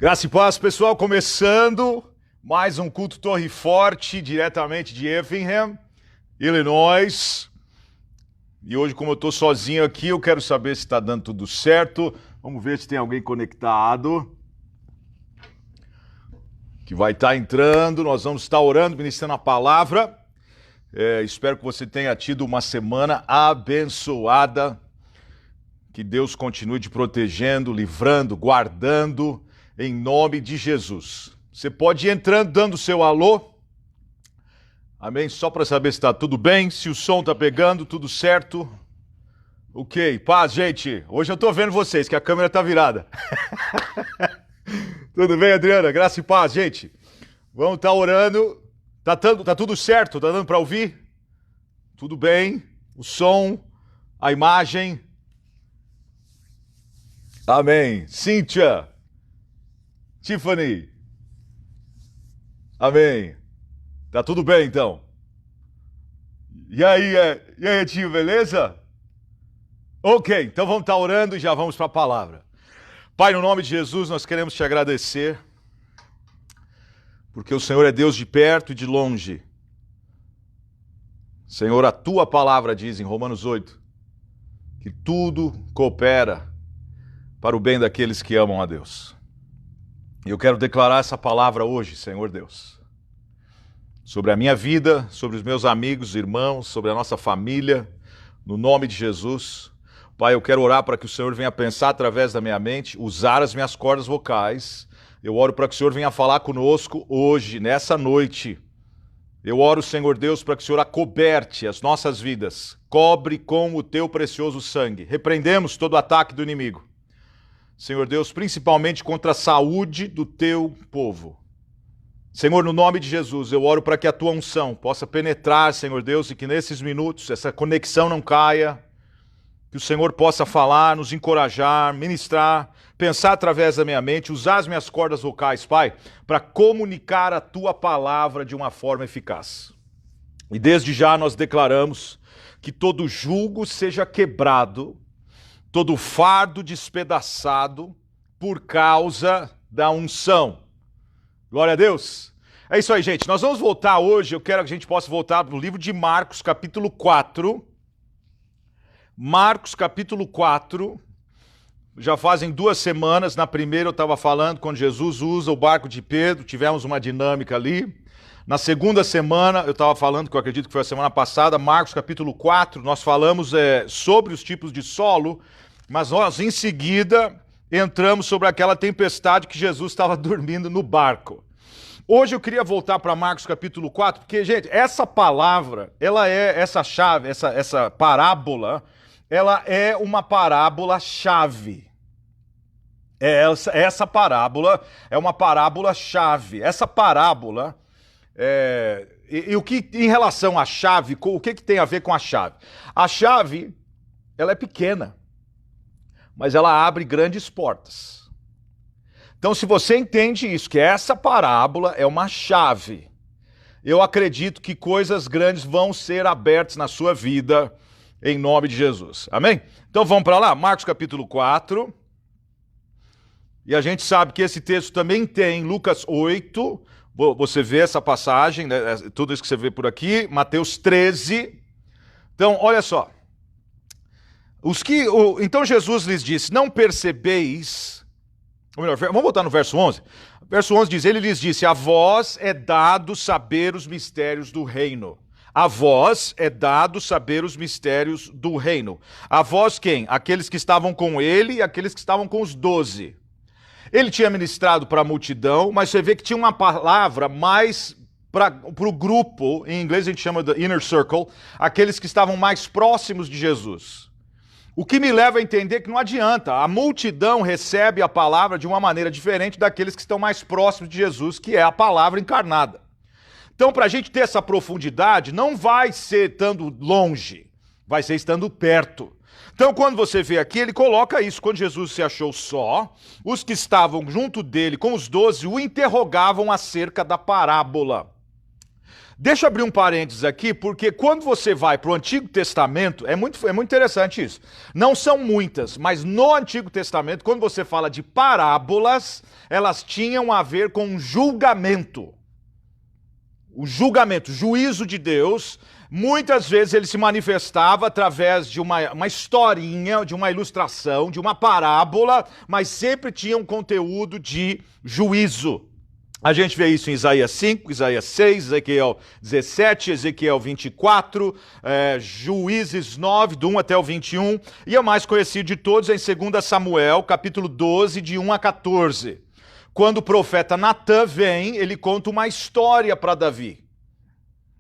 Graça e paz, pessoal, começando mais um culto Torre Forte, diretamente de Effingham, Illinois. E hoje, como eu estou sozinho aqui, eu quero saber se está dando tudo certo. Vamos ver se tem alguém conectado, que vai estar entrando. Nós vamos estar orando, ministrando a palavra. Espero que você tenha tido uma semana abençoada. Que Deus continue te protegendo, livrando, guardando, em nome de Jesus. Você pode ir entrando, dando seu alô. Amém? Só para saber se está tudo bem, se o som está pegando, tudo certo. Ok, paz, gente. Hoje eu estou vendo vocês, que a câmera está virada. Tudo bem, Adriana? Graça e paz, gente. Vamos estar orando. Tá tudo certo? Tá dando para ouvir? Tudo bem? O som, a imagem. Amém. Cíntia. Tiffany. Amém. Tá tudo bem, então? E aí, tio, beleza? Ok, então vamos estar orando e já vamos para a palavra. Pai, no nome de Jesus, nós queremos te agradecer, porque o Senhor é Deus de perto e de longe. Senhor, a tua palavra diz em Romanos 8, que tudo coopera para o bem daqueles que amam a Deus. E eu quero declarar essa palavra hoje, Senhor Deus, sobre a minha vida, sobre os meus amigos, irmãos, sobre a nossa família, no nome de Jesus. Pai, eu quero orar para que o Senhor venha pensar através da minha mente, usar as minhas cordas vocais. Eu oro para que o Senhor venha falar conosco hoje, nessa noite. Eu oro, Senhor Deus, para que o Senhor acoberte as nossas vidas, cobre com o teu precioso sangue. Repreendemos todo ataque do inimigo. Senhor Deus, principalmente contra a saúde do teu povo. Senhor, no nome de Jesus, eu oro para que a tua unção possa penetrar, Senhor Deus, e que nesses minutos essa conexão não caia, que o Senhor possa falar, nos encorajar, ministrar, pensar através da minha mente, usar as minhas cordas vocais, Pai, para comunicar a tua palavra de uma forma eficaz. E desde já nós declaramos que todo jugo seja quebrado, todo fardo despedaçado por causa da unção. Glória a Deus. É isso aí, gente. Nós vamos voltar hoje, eu quero que a gente possa voltar para o livro de Marcos, capítulo 4. Marcos, capítulo 4. Já fazem 2 semanas, na primeira eu estava falando, quando Jesus usa o barco de Pedro, tivemos uma dinâmica ali. Na segunda semana, eu estava falando, que eu acredito que foi a semana passada, Marcos, capítulo 4, nós falamos sobre os tipos de solo, mas nós, em seguida, entramos sobre aquela tempestade que Jesus estava dormindo no barco. Hoje eu queria voltar para Marcos capítulo 4, porque, gente, essa palavra, ela é essa chave, essa parábola, ela é uma parábola-chave. Essa parábola é uma parábola-chave. Essa parábola, e o que, em relação à chave, o que tem a ver com a chave? A chave, ela é pequena, mas ela abre grandes portas. Então, se você entende isso, que essa parábola é uma chave, eu acredito que coisas grandes vão ser abertas na sua vida, em nome de Jesus. Amém? Então vamos para lá, Marcos capítulo 4. E a gente sabe que esse texto também tem Lucas 8, você vê essa passagem, né, tudo isso que você vê por aqui, Mateus 13. Então, olha só. Então Jesus lhes disse, não percebeis, ou melhor, vamos voltar no verso 11. Verso 11 diz, ele lhes disse, a vós é dado saber os mistérios do reino. A vós é dado saber os mistérios do reino. A vós quem? Aqueles que estavam com ele e aqueles que estavam com os 12. Ele tinha ministrado para a multidão, mas você vê que tinha uma palavra mais para o grupo, em inglês a gente chama de inner circle, aqueles que estavam mais próximos de Jesus. O que me leva a entender que não adianta, a multidão recebe a palavra de uma maneira diferente daqueles que estão mais próximos de Jesus, que é a palavra encarnada. Então, para a gente ter essa profundidade, não vai ser estando longe, vai ser estando perto. Então, quando você vê aqui, ele coloca isso. Quando Jesus se achou só, os que estavam junto dele com os 12 o interrogavam acerca da parábola. Deixa eu abrir um parênteses aqui, porque quando você vai para o Antigo Testamento, é muito interessante isso. Não são muitas, mas no Antigo Testamento, quando você fala de parábolas, elas tinham a ver com julgamento. O julgamento, o juízo de Deus, muitas vezes ele se manifestava através de uma historinha, de uma ilustração, de uma parábola, mas sempre tinha um conteúdo de juízo. A gente vê isso em Isaías 5, Isaías 6, Ezequiel 17, Ezequiel 24, Juízes 9, do 1 até o 21, e o mais conhecido de todos é em 2 Samuel, capítulo 12, de 1 a 14. Quando o profeta Natã vem, ele conta uma história para Davi.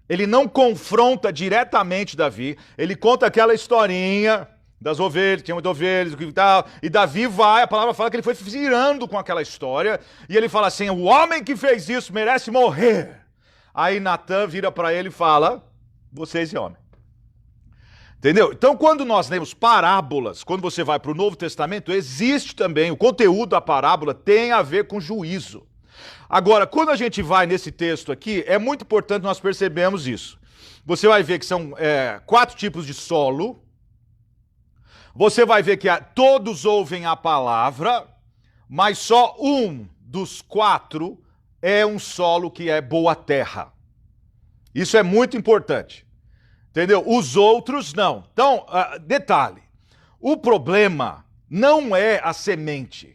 Ele não confronta diretamente Davi, ele conta aquela historinha das ovelhas, tinha muitas ovelhas e tal, e Davi vai, a palavra fala que ele foi virando com aquela história, e ele fala assim, o homem que fez isso merece morrer. Aí Natã vira para ele e fala, você é esse homem. Entendeu? Então quando nós lemos parábolas, quando você vai para o Novo Testamento, existe também, o conteúdo da parábola tem a ver com juízo. Agora, quando a gente vai nesse texto aqui, é muito importante nós percebermos isso. Você vai ver que são 4 tipos de solo. Você vai ver que todos ouvem a palavra, mas só um dos 4 é um solo que é boa terra. Isso é muito importante. Entendeu? Os outros não. Então, detalhe. O problema não é a semente.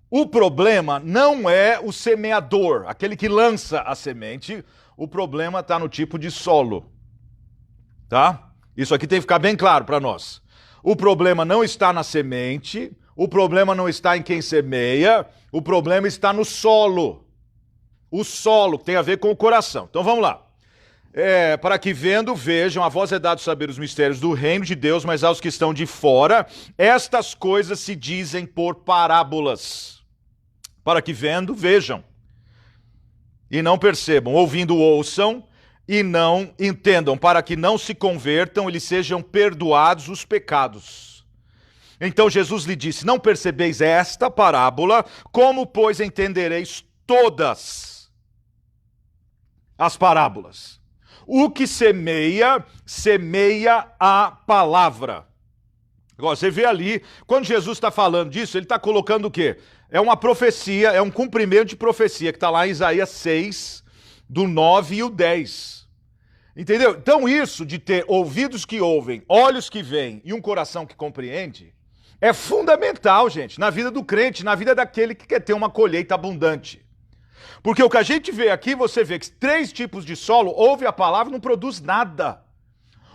O problema não é o semeador, aquele que lança a semente. O problema está no tipo de solo. Tá? Isso aqui tem que ficar bem claro para nós. O problema não está na semente, o problema não está em quem semeia, o problema está no solo. O solo tem a ver com o coração. Então vamos lá. Para que vendo, vejam, a vós é dado saber os mistérios do reino de Deus, mas aos que estão de fora, estas coisas se dizem por parábolas. Para que vendo, vejam, e não percebam, ouvindo, ouçam, e não entendam, para que não se convertam e lhes sejam perdoados os pecados. Então Jesus lhe disse, não percebeis esta parábola, como, pois, entendereis todas as parábolas? O que semeia, semeia a palavra. Agora, você vê ali, quando Jesus está falando disso, ele está colocando o quê? É uma profecia, é um cumprimento de profecia, que está lá em Isaías 6, do 9 e o 10. Entendeu? Então isso de ter ouvidos que ouvem, olhos que veem e um coração que compreende, é fundamental, gente, na vida do crente, na vida daquele que quer ter uma colheita abundante. Porque o que a gente vê aqui, você vê que 3 tipos de solo, ouve a palavra e não produz nada.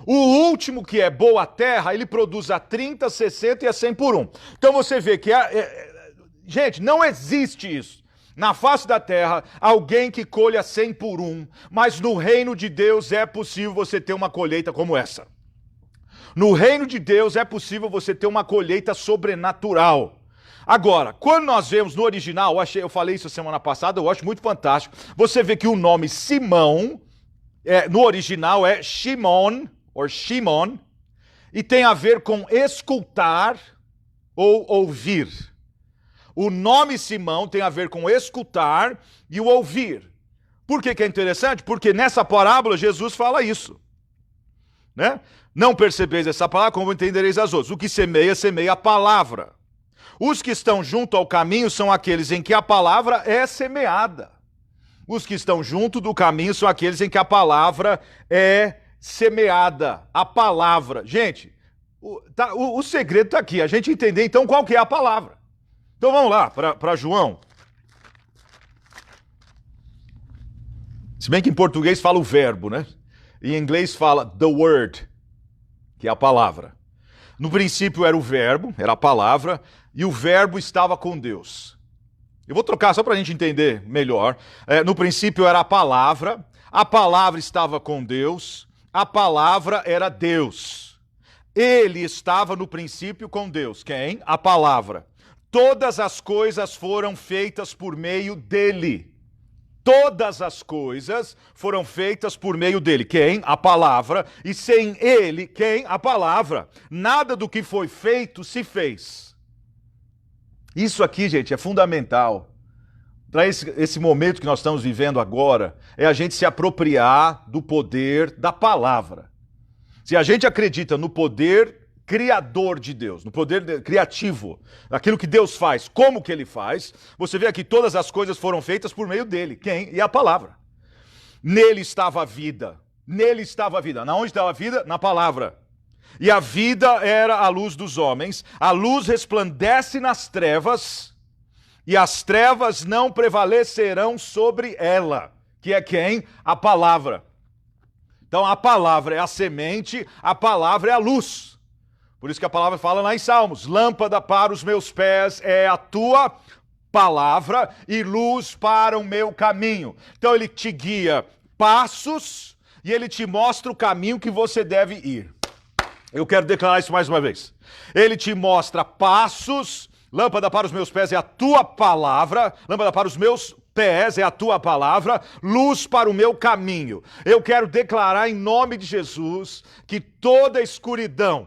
O último, que é boa terra, ele produz a 30, 60 e a 100 por 1. Então você vê que, gente, não existe isso. Na face da terra, alguém que colha 100 por 1, mas no reino de Deus é possível você ter uma colheita como essa. No reino de Deus é possível você ter uma colheita sobrenatural. Agora, quando nós vemos no original, eu falei isso semana passada, eu acho muito fantástico, você vê que o nome Simão, no original é Shimon, ou Shimon, e tem a ver com escutar ou ouvir. O nome Simão tem a ver com escutar e o ouvir. Por que é interessante? Porque nessa parábola Jesus fala isso. Né? Não percebeis essa palavra, como entendereis as outras. O que semeia, semeia a palavra. Os que estão junto ao caminho são aqueles em que a palavra é semeada. Os que estão junto do caminho são aqueles em que a palavra é semeada. A palavra. Gente, o segredo está aqui. A gente entender então qual que é a palavra. Então vamos lá, para João. Se bem que em português fala o verbo, né? Em inglês fala the word, que é a palavra. No princípio era o verbo, era a palavra, e o verbo estava com Deus. Eu vou trocar só para a gente entender melhor. No princípio era a palavra estava com Deus, a palavra era Deus. Ele estava no princípio com Deus. Quem? A palavra. Todas as coisas foram feitas por meio dele. Todas as coisas foram feitas por meio dele. Quem? A palavra. E sem ele, quem? A palavra. Nada do que foi feito se fez. Isso aqui, gente, é fundamental. para esse momento que nós estamos vivendo agora, é a gente se apropriar do poder da palavra. Se a gente acredita no poder criador de Deus, no poder criativo, aquilo que Deus faz, como que ele faz, você vê aqui todas as coisas foram feitas por meio dele. Quem? E a palavra. Nele estava a vida. Nele estava a vida. Na onde estava a vida? Na palavra. E a vida era a luz dos homens. A luz resplandece nas trevas, e as trevas não prevalecerão sobre ela. Que é quem? A palavra. Então a palavra é a semente, a palavra é a luz. Por isso que a palavra fala lá em Salmos: lâmpada para os meus pés é a tua palavra e luz para o meu caminho. Então ele te guia passos e ele te mostra o caminho que você deve ir. Eu quero declarar isso mais uma vez. Ele te mostra passos, lâmpada para os meus pés é a tua palavra, lâmpada para os meus pés é a tua palavra, luz para o meu caminho. Eu quero declarar em nome de Jesus que toda escuridão,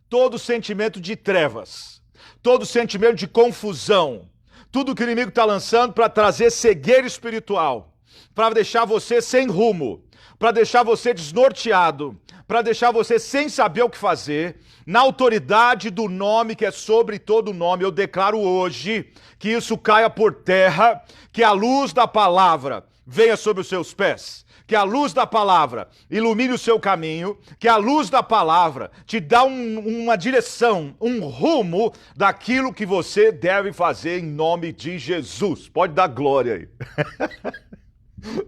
todo sentimento de trevas, todo sentimento de confusão, tudo que o inimigo está lançando para trazer cegueira espiritual, para deixar você sem rumo, para deixar você desnorteado, para deixar você sem saber o que fazer, na autoridade do nome que é sobre todo nome, eu declaro hoje que isso caia por terra, que a luz da palavra venha sobre os seus pés, que a luz da palavra ilumine o seu caminho, que a luz da palavra te dá uma direção, um rumo daquilo que você deve fazer em nome de Jesus. Pode dar glória aí.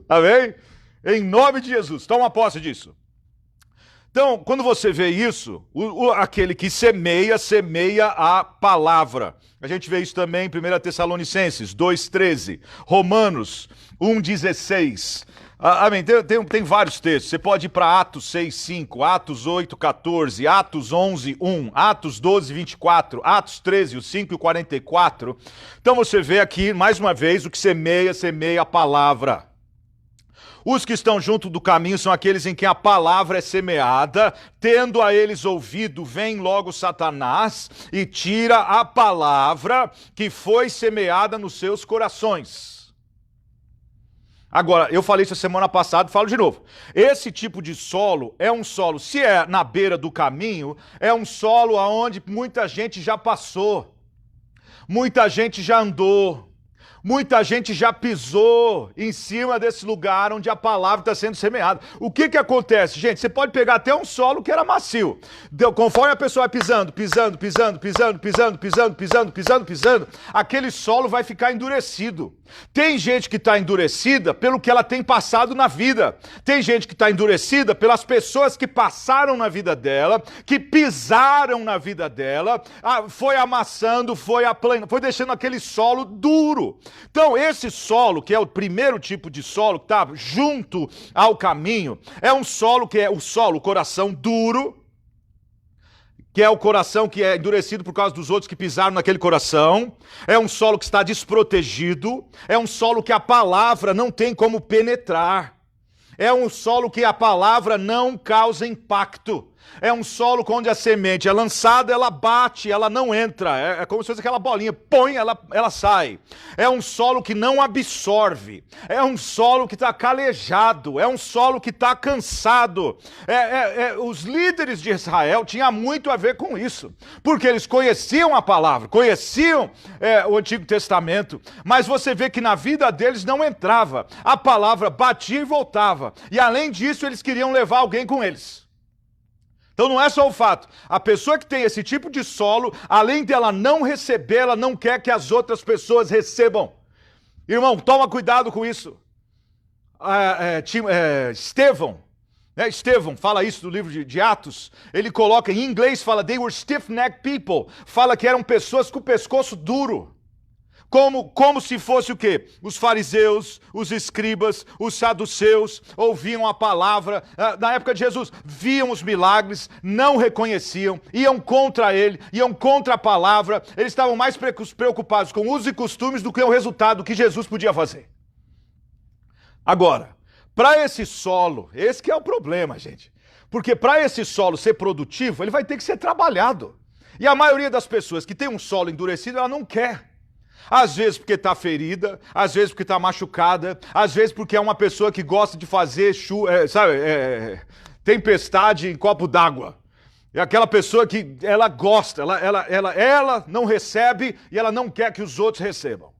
Amém? Em nome de Jesus. Toma posse disso. Então, quando você vê isso, aquele que semeia, semeia a palavra. A gente vê isso também em 1 Tessalonicenses 2,13, Romanos 1,16. Amém. Tem vários textos. Você pode ir para Atos 6,5, Atos 8,14, Atos 11,1, Atos 12,24, Atos 13, o 5 e o 44. Então você vê aqui, mais uma vez, o que semeia, semeia a palavra. Os que estão junto do caminho são aqueles em que a palavra é semeada, tendo a eles ouvido, vem logo Satanás e tira a palavra que foi semeada nos seus corações. Agora, eu falei isso a semana passada, falo de novo. Esse tipo de solo é um solo, se é na beira do caminho, é um solo onde muita gente já passou, muita gente já andou. Muita gente já pisou em cima desse lugar onde a palavra está sendo semeada. O que acontece, gente? Você pode pegar até um solo que era macio. Conforme a pessoa vai pisando, aquele solo vai ficar endurecido. Tem gente que está endurecida pelo que ela tem passado na vida. Tem gente que está endurecida pelas pessoas que passaram na vida dela, que pisaram na vida dela, foi amassando, foi deixando aquele solo duro. Então, esse solo, que é o primeiro tipo de solo, que está junto ao caminho, é um solo que é o coração duro, que é o coração que é endurecido por causa dos outros que pisaram naquele coração. É um solo que está desprotegido. É um solo que a palavra não tem como penetrar. É um solo que a palavra não causa impacto. É um solo onde a semente é lançada, ela bate, ela não entra. É como se fosse aquela bolinha, põe, ela sai. É um solo que não absorve. É um solo que está calejado. É um solo que está cansado. Os líderes de Israel tinham muito a ver com isso. Porque eles conheciam a palavra, conheciam o Antigo Testamento. Mas você vê que na vida deles não entrava. A palavra batia e voltava. E além disso, eles queriam levar alguém com eles. Então não é só o fato, a pessoa que tem esse tipo de solo, além dela não receber, ela não quer que as outras pessoas recebam. Irmão, toma cuidado com isso. Estevão fala isso no livro de Atos, ele coloca, em inglês fala, they were stiff-necked people, fala que eram pessoas com o pescoço duro. Como se fosse o quê? Os fariseus, os escribas, os saduceus ouviam a palavra, na época de Jesus, viam os milagres, não reconheciam, iam contra ele, iam contra a palavra, eles estavam mais preocupados com usos e costumes do que o resultado que Jesus podia fazer. Agora, para esse solo, esse que é o problema, gente, porque para esse solo ser produtivo, ele vai ter que ser trabalhado. E a maioria das pessoas que tem um solo endurecido, ela não quer. Às vezes porque está ferida, às vezes porque está machucada, às vezes porque é uma pessoa que gosta de fazer tempestade em copo d'água. É aquela pessoa que ela gosta, ela não recebe e ela não quer que os outros recebam.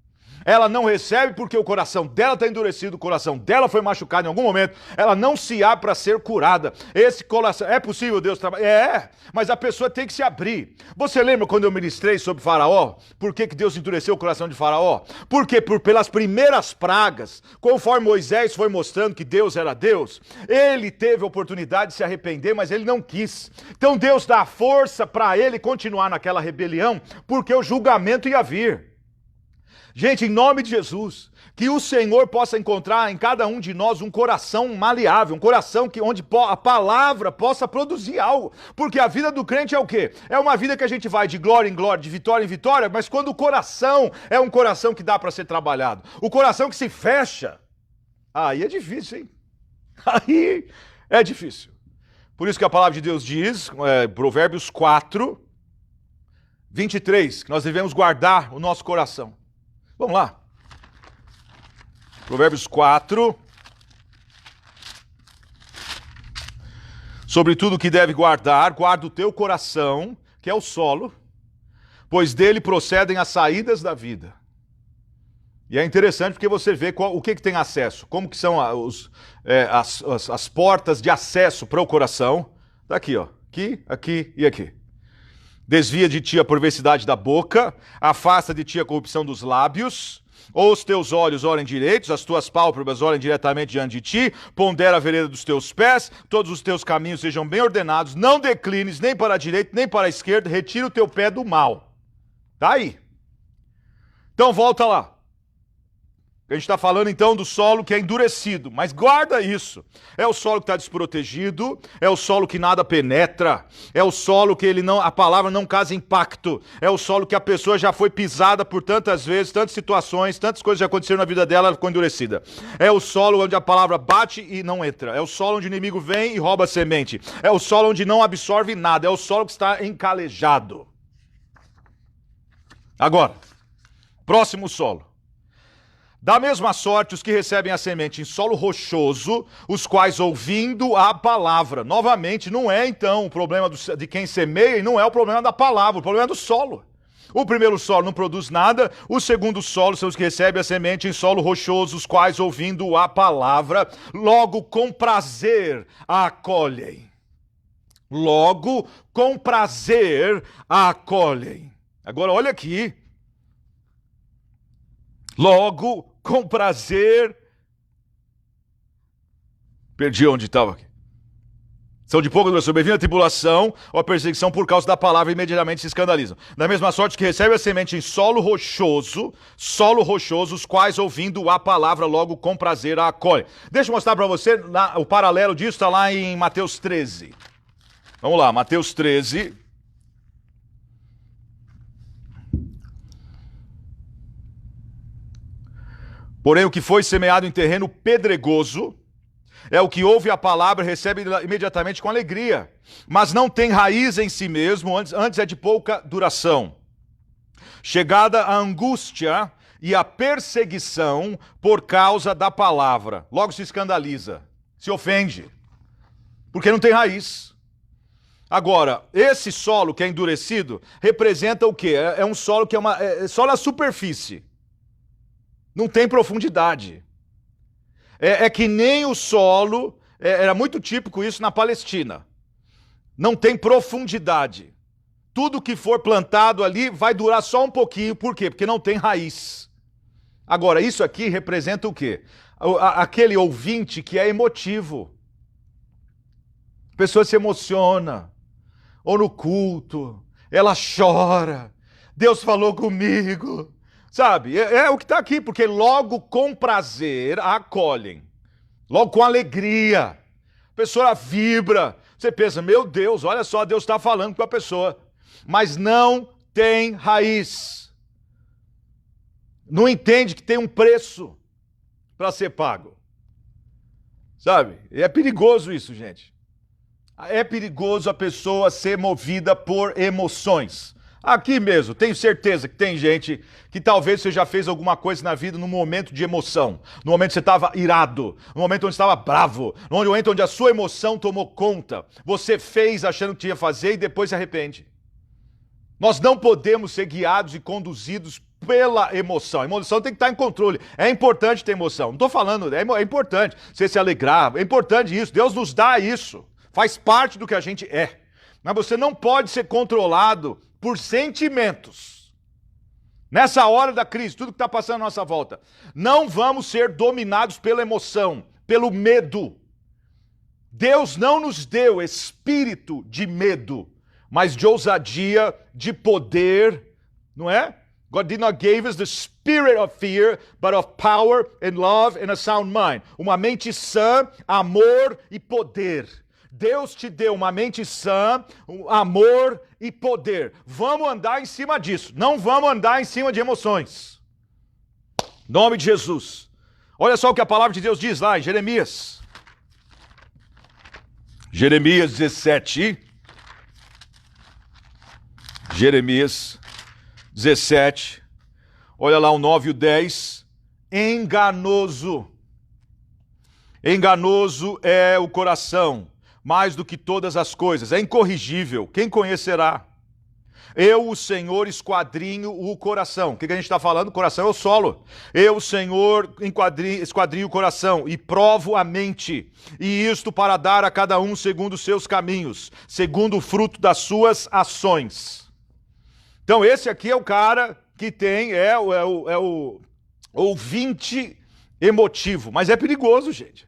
Ela não recebe porque o coração dela está endurecido, o coração dela foi machucado em algum momento, ela não se abre para ser curada. Esse coração, é possível Deus trabalhar? É, mas a pessoa tem que se abrir. Você lembra quando eu ministrei sobre Faraó? Por que Deus endureceu o coração de Faraó? Porque pelas primeiras pragas, conforme Moisés foi mostrando que Deus era Deus, ele teve a oportunidade de se arrepender, mas ele não quis. Então Deus dá força para ele continuar naquela rebelião, porque o julgamento ia vir. Gente, em nome de Jesus, que o Senhor possa encontrar em cada um de nós um coração maleável, um coração onde a palavra possa produzir algo. Porque a vida do crente é o quê? É uma vida que a gente vai de glória em glória, de vitória em vitória, mas quando o coração é um coração que dá para ser trabalhado, o coração que se fecha, aí é difícil, hein? Aí é difícil. Por isso que a palavra de Deus diz, Provérbios 4, 23, que nós devemos guardar o nosso coração. Vamos lá. Provérbios 4. Sobre tudo que deve guardar, guarda o teu coração, que é o solo, pois dele procedem as saídas da vida. E é interessante porque você vê o que tem acesso, como que são as portas de acesso para o coração. Está aqui, ó. Aqui, aqui e aqui. Desvia de ti a perversidade da boca, afasta de ti a corrupção dos lábios, ou os teus olhos olhem direitos, as tuas pálpebras olhem diretamente diante de ti, pondera a vereda dos teus pés, todos os teus caminhos sejam bem ordenados, não declines nem para a direita nem para a esquerda, retira o teu pé do mal. Tá aí. Então volta lá. A gente está falando então do solo que é endurecido, mas guarda isso. É o solo que está desprotegido, é o solo que nada penetra, é o solo que a palavra não causa impacto, é o solo que a pessoa já foi pisada por tantas vezes, tantas situações, tantas coisas já aconteceram na vida dela, ela ficou endurecida. É o solo onde a palavra bate e não entra, é o solo onde o inimigo vem e rouba a semente, é o solo onde não absorve nada, é o solo que está encalejado. Agora, próximo solo. Da mesma sorte, os que recebem a semente em solo rochoso, os quais ouvindo a palavra. Novamente, não é então o problema de quem semeia e não é o problema da palavra, o problema é do solo. O primeiro solo não produz nada, o segundo solo são os que recebem a semente em solo rochoso, os quais ouvindo a palavra, logo com prazer a acolhem. Logo com prazer a acolhem. Agora olha aqui. Logo com prazer. Perdi onde estava aqui. São de pouca duração, sobrevindo a tribulação ou a perseguição por causa da palavra, imediatamente se escandalizam. Da mesma sorte que recebe a semente em solo rochoso, os quais ouvindo a palavra logo com prazer a acolhem. Deixa eu mostrar para você, o paralelo disso está lá em Mateus 13. Vamos lá, Mateus 13. Porém, o que foi semeado em terreno pedregoso é o que ouve a palavra e recebe imediatamente com alegria, mas não tem raiz em si mesmo, antes é de pouca duração. Chegada a angústia e a perseguição por causa da palavra. Logo se escandaliza, se ofende, porque não tem raiz. Agora, esse solo que é endurecido representa o quê? É um solo que é só na superfície. Não tem profundidade. É que nem o solo, era muito típico isso na Palestina. Não tem profundidade. Tudo que for plantado ali vai durar só um pouquinho. Por quê? Porque não tem raiz. Agora, isso aqui representa o quê? Aquele ouvinte que é emotivo. A pessoa se emociona. Ou no culto, ela chora. Deus falou comigo. Sabe, é o que está aqui, porque logo com prazer a acolhem, logo com alegria, a pessoa vibra, você pensa, meu Deus, olha só, Deus está falando com a pessoa, mas não tem raiz, não entende que tem um preço para ser pago, sabe, é perigoso isso, gente, é perigoso a pessoa ser movida por emoções. Aqui mesmo, tenho certeza que tem gente que talvez você já fez alguma coisa na vida num momento de emoção, no momento que você estava irado, no momento onde estava bravo, no momento onde a sua emoção tomou conta. Você fez achando que tinha que fazer e depois se arrepende. Nós não podemos ser guiados e conduzidos pela emoção. A emoção tem que estar em controle. É importante ter emoção. Não estou falando, é importante você se alegrar, é importante isso. Deus nos dá isso. Faz parte do que a gente é. Mas você não pode ser controlado por sentimentos. Nessa hora da crise, tudo que está passando à nossa volta, não vamos ser dominados pela emoção, pelo medo. Deus não nos deu espírito de medo, mas de ousadia, de poder, não é? God did not give us the spirit of fear, but of power and love and a sound mind. Uma mente sã, amor e poder. Deus te deu uma mente sã, amor e poder. Vamos andar em cima disso. Não vamos andar em cima de emoções. Em nome de Jesus. Olha só o que a palavra de Deus diz lá em Jeremias. Jeremias 17. Jeremias 17. Olha lá o 9 e o 10. Enganoso. Enganoso é o coração, mais do que todas as coisas. É incorrigível. Quem conhecerá? Eu, o Senhor, esquadrinho o coração. O que a gente está falando? O coração é o solo. Eu, o Senhor, esquadrinho o coração e provo a mente. E isto para dar a cada um segundo os seus caminhos, segundo o fruto das suas ações. Então esse aqui é o cara que tem, é o ouvinte emotivo. Mas é perigoso, gente.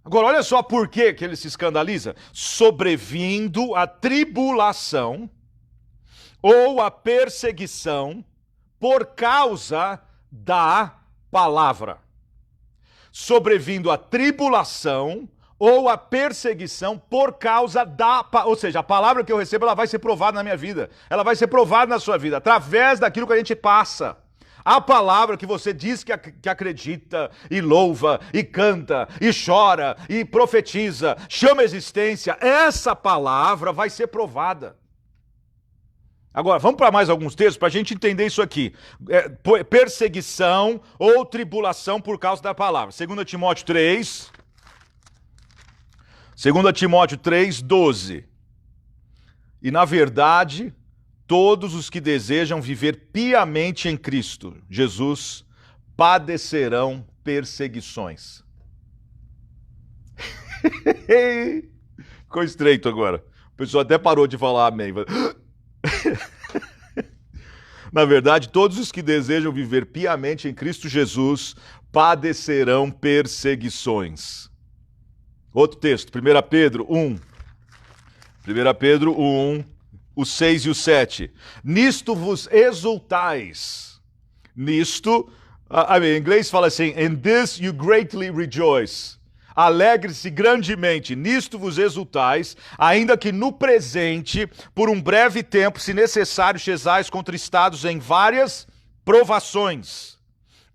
Agora, olha só por que ele se escandaliza. Sobrevindo a tribulação ou a perseguição por causa da palavra. Sobrevindo a tribulação ou a perseguição por causa da... Ou seja, a palavra que eu recebo, ela vai ser provada na minha vida. Ela vai ser provada na sua vida, através daquilo que a gente passa. A palavra que você diz que acredita, e louva, e canta, e chora, e profetiza, chama a existência, essa palavra vai ser provada. Agora, vamos para mais alguns textos para a gente entender isso aqui. Perseguição ou tribulação por causa da palavra. 2 Timóteo 3. 2 Timóteo 3, 12. E na verdade, todos os que desejam viver piamente em Cristo Jesus padecerão perseguições. Ficou estreito agora. O pessoal até parou de falar amém. Na verdade, todos os que desejam viver piamente em Cristo Jesus padecerão perseguições. Outro texto, 1 Pedro 1. 1 Pedro 1, o 6 e o 7. Nisto vos exultais. Nisto, em inglês fala assim, in this you greatly rejoice. Alegre-se grandemente, nisto vos exultais, ainda que no presente, por um breve tempo, se necessário, sejais contristados em várias provações.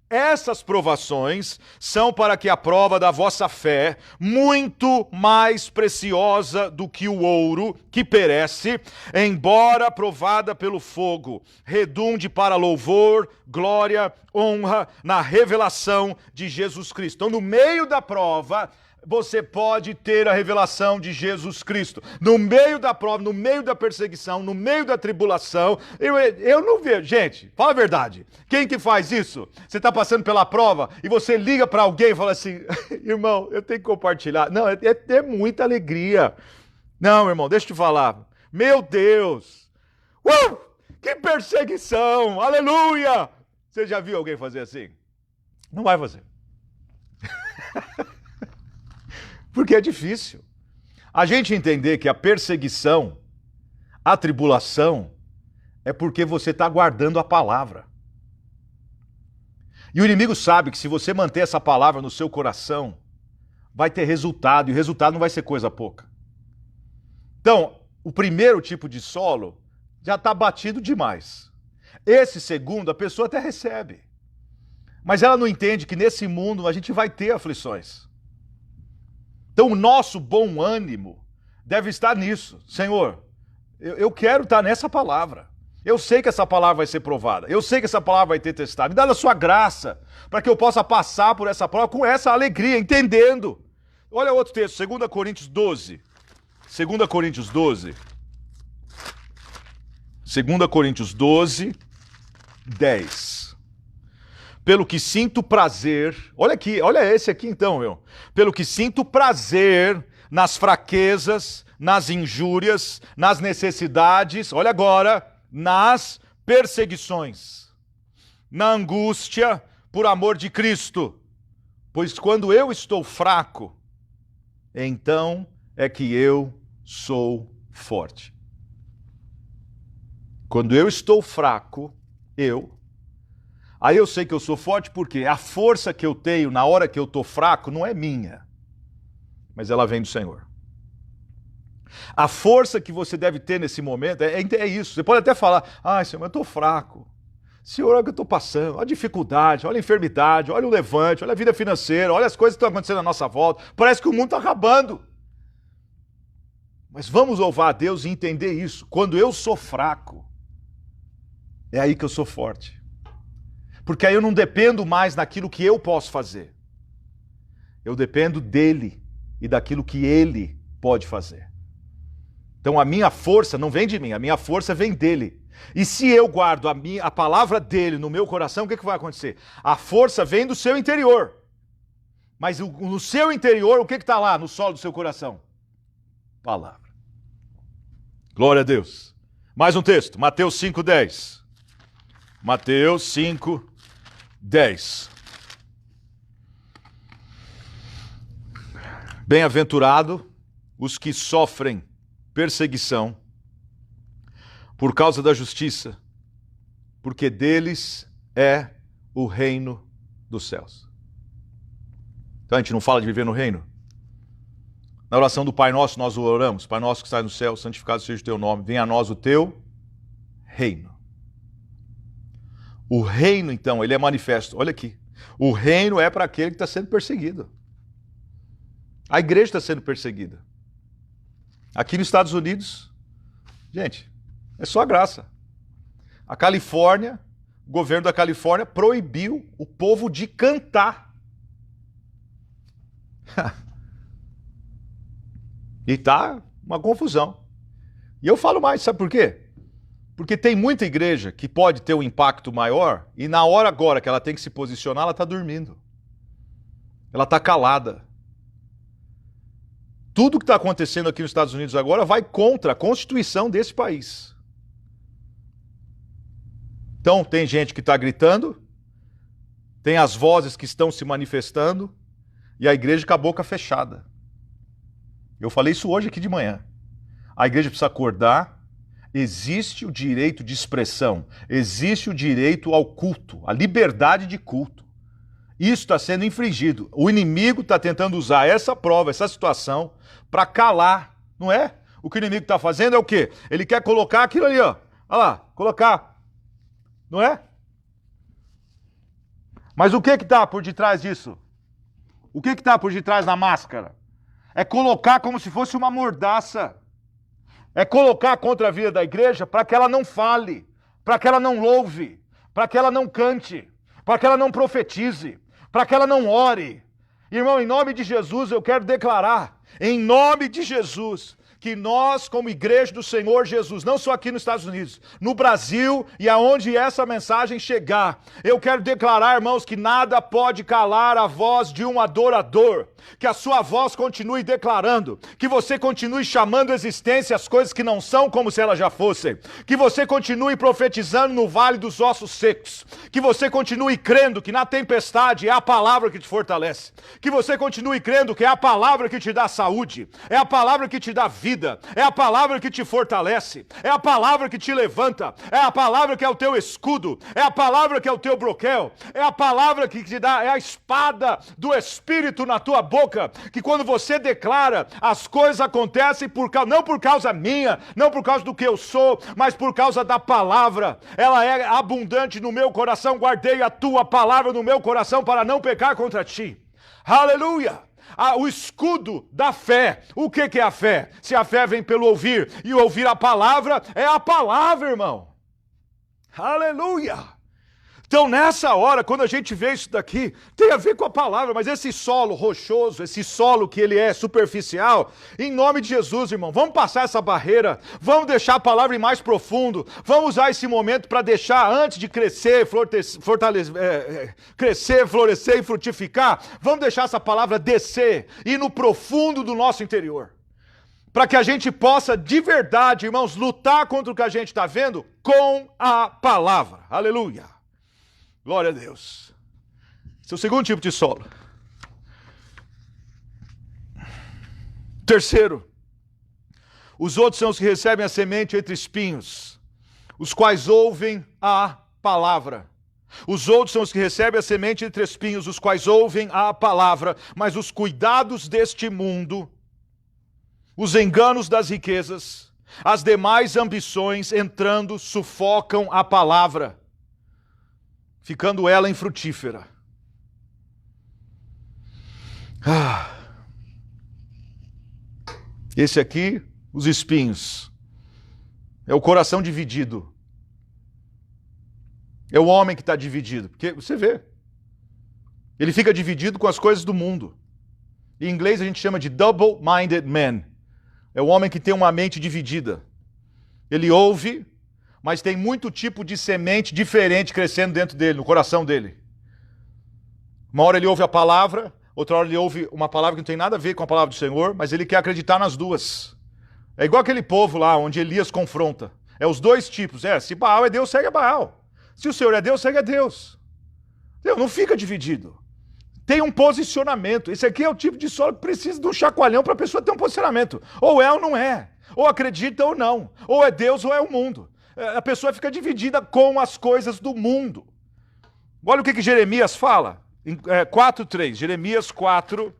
Essas provações são para que a prova da vossa fé, muito mais preciosa do que o ouro, que perece, embora provada pelo fogo, redunde para louvor, glória, honra, na revelação de Jesus Cristo. Então, no meio da prova, você pode ter a revelação de Jesus Cristo. No meio da prova, no meio da perseguição, no meio da tribulação, eu não vejo. Gente, fala a verdade. Quem que faz isso? Você está passando pela prova e você liga para alguém e fala assim, irmão, eu tenho que compartilhar. Não, é muita alegria. Não, irmão, deixa eu te falar. Meu Deus! Que perseguição! Aleluia! Você já viu alguém fazer assim? Não vai fazer. Porque é difícil. A gente entender que a perseguição, a tribulação, é porque você está guardando a palavra. E o inimigo sabe que se você manter essa palavra no seu coração, vai ter resultado, e o resultado não vai ser coisa pouca. Então, o primeiro tipo de solo já está batido demais. Esse segundo, a pessoa até recebe. Mas ela não entende que nesse mundo a gente vai ter aflições. Então o nosso bom ânimo deve estar nisso. Senhor, eu quero estar nessa palavra. Eu sei que essa palavra vai ser provada. Eu sei que essa palavra vai ter testado. Me dá a sua graça para que eu possa passar por essa prova com essa alegria, entendendo. Olha outro texto, 2 Coríntios 12. 2 Coríntios 12. 2 Coríntios 12, 10. Pelo que sinto prazer... Olha aqui, olha esse aqui então, meu. Pelo que sinto prazer nas fraquezas, nas injúrias, nas necessidades, olha agora, nas perseguições, na angústia por amor de Cristo. Pois quando eu estou fraco, então é que eu sou forte. Quando eu estou fraco, aí eu sei que eu sou forte porque a força que eu tenho na hora que eu estou fraco não é minha, mas ela vem do Senhor. A força que você deve ter nesse momento é isso. Você pode até falar, Senhor, eu estou fraco. Senhor, olha o que eu estou passando, olha a dificuldade, olha a enfermidade, olha o levante, olha a vida financeira, olha as coisas que estão acontecendo à nossa volta. Parece que o mundo está acabando. Mas vamos louvar a Deus e entender isso. Quando eu sou fraco, é aí que eu sou forte. Porque aí eu não dependo mais daquilo que eu posso fazer. Eu dependo dele e daquilo que ele pode fazer. Então a minha força não vem de mim, a minha força vem dele. E se eu guardo a palavra dele no meu coração, o que vai acontecer? A força vem do seu interior. Mas no seu interior, o que está lá no solo do seu coração? Palavra. Glória a Deus. Mais um texto, Mateus 5:10. Mateus 5:10. Bem-aventurado os que sofrem perseguição por causa da justiça, porque deles é o reino dos céus. Então a gente não fala de viver no reino? Na oração do Pai Nosso nós oramos, Pai Nosso que está no céu, santificado seja o teu nome, venha a nós o teu reino. O reino então, ele é manifesto, olha aqui, o reino é para aquele que está sendo perseguido. A igreja está sendo perseguida. Aqui nos Estados Unidos, gente, é só graça. A Califórnia, o governo da Califórnia proibiu o povo de cantar. E tá uma confusão. E eu falo mais, sabe por quê? Porque tem muita igreja que pode ter um impacto maior e na hora agora que ela tem que se posicionar, ela está dormindo. Ela está calada. Tudo que está acontecendo aqui nos Estados Unidos agora vai contra a Constituição desse país. Então, tem gente que está gritando, tem as vozes que estão se manifestando e a igreja com a boca fechada. Eu falei isso hoje aqui de manhã. A igreja precisa acordar, existe o direito de expressão, existe o direito ao culto, a liberdade de culto. Isso está sendo infringido. O inimigo está tentando usar essa prova, essa situação, para calar, não é? O que o inimigo está fazendo é o quê? Ele quer colocar aquilo ali, ó. Olha lá, colocar. Não é? Mas o que está por detrás disso? O que está por detrás da máscara? É colocar como se fosse uma mordaça. É colocar contra a vida da igreja para que ela não fale, para que ela não louve, para que ela não cante, para que ela não profetize, para que ela não ore. Irmão, em nome de Jesus, eu quero declarar, em nome de Jesus, que nós, como igreja do Senhor Jesus, não só aqui nos Estados Unidos, no Brasil e aonde essa mensagem chegar, eu quero declarar, irmãos, que nada pode calar a voz de um adorador, que a sua voz continue declarando, que você continue chamando à existência as coisas que não são como se elas já fossem, que você continue profetizando no vale dos ossos secos, que você continue crendo que na tempestade é a palavra que te fortalece, que você continue crendo que é a palavra que te dá saúde, é a palavra que te dá vida, é a palavra que te fortalece, é a palavra que te levanta, é a palavra que é o teu escudo, é a palavra que é o teu broquel, é a palavra que te dá, é a espada do Espírito na tua boca, que quando você declara, as coisas acontecem não por causa minha, não por causa do que eu sou, mas por causa da palavra. Ela é abundante no meu coração, guardei a tua palavra no meu coração para não pecar contra ti. Aleluia! O escudo da fé. O que é a fé? Se a fé vem pelo ouvir, e ouvir a palavra, é a palavra, irmão. Aleluia! Então, nessa hora, quando a gente vê isso daqui, tem a ver com a palavra, mas esse solo rochoso, esse solo que ele é superficial, em nome de Jesus, irmão, vamos passar essa barreira, vamos deixar a palavra ir mais profundo, vamos usar esse momento para deixar, antes de crescer, crescer, florescer e frutificar, vamos deixar essa palavra descer, ir no profundo do nosso interior. Para que a gente possa, de verdade, irmãos, lutar contra o que a gente está vendo com a palavra. Aleluia! Glória a Deus. Esse é o segundo tipo de solo. Terceiro, os outros são os que recebem a semente entre espinhos, os quais ouvem a palavra. Os outros são os que recebem a semente entre espinhos, os quais ouvem a palavra, mas os cuidados deste mundo, os enganos das riquezas, as demais ambições entrando sufocam a palavra, ficando ela infrutífera. Esse aqui, os espinhos, é o coração dividido. É o homem que está dividido. Porque você vê, ele fica dividido com as coisas do mundo. Em inglês a gente chama de double-minded man. É o homem que tem uma mente dividida. Ele ouve, mas tem muito tipo de semente diferente crescendo dentro dele, no coração dele. Uma hora ele ouve a palavra, outra hora ele ouve uma palavra que não tem nada a ver com a palavra do Senhor, mas ele quer acreditar nas duas. É igual aquele povo lá, onde Elias confronta. É os dois tipos. Se Baal é Deus, segue a Baal. Se o Senhor é Deus, segue a Deus. Não fica dividido. Tem um posicionamento. Esse aqui é o tipo de solo que precisa de um chacoalhão para a pessoa ter um posicionamento. Ou é ou não é. Ou acredita ou não. Ou é Deus ou é o mundo. A pessoa fica dividida com as coisas do mundo. Olha o que Jeremias fala. 4:3. Jeremias 4.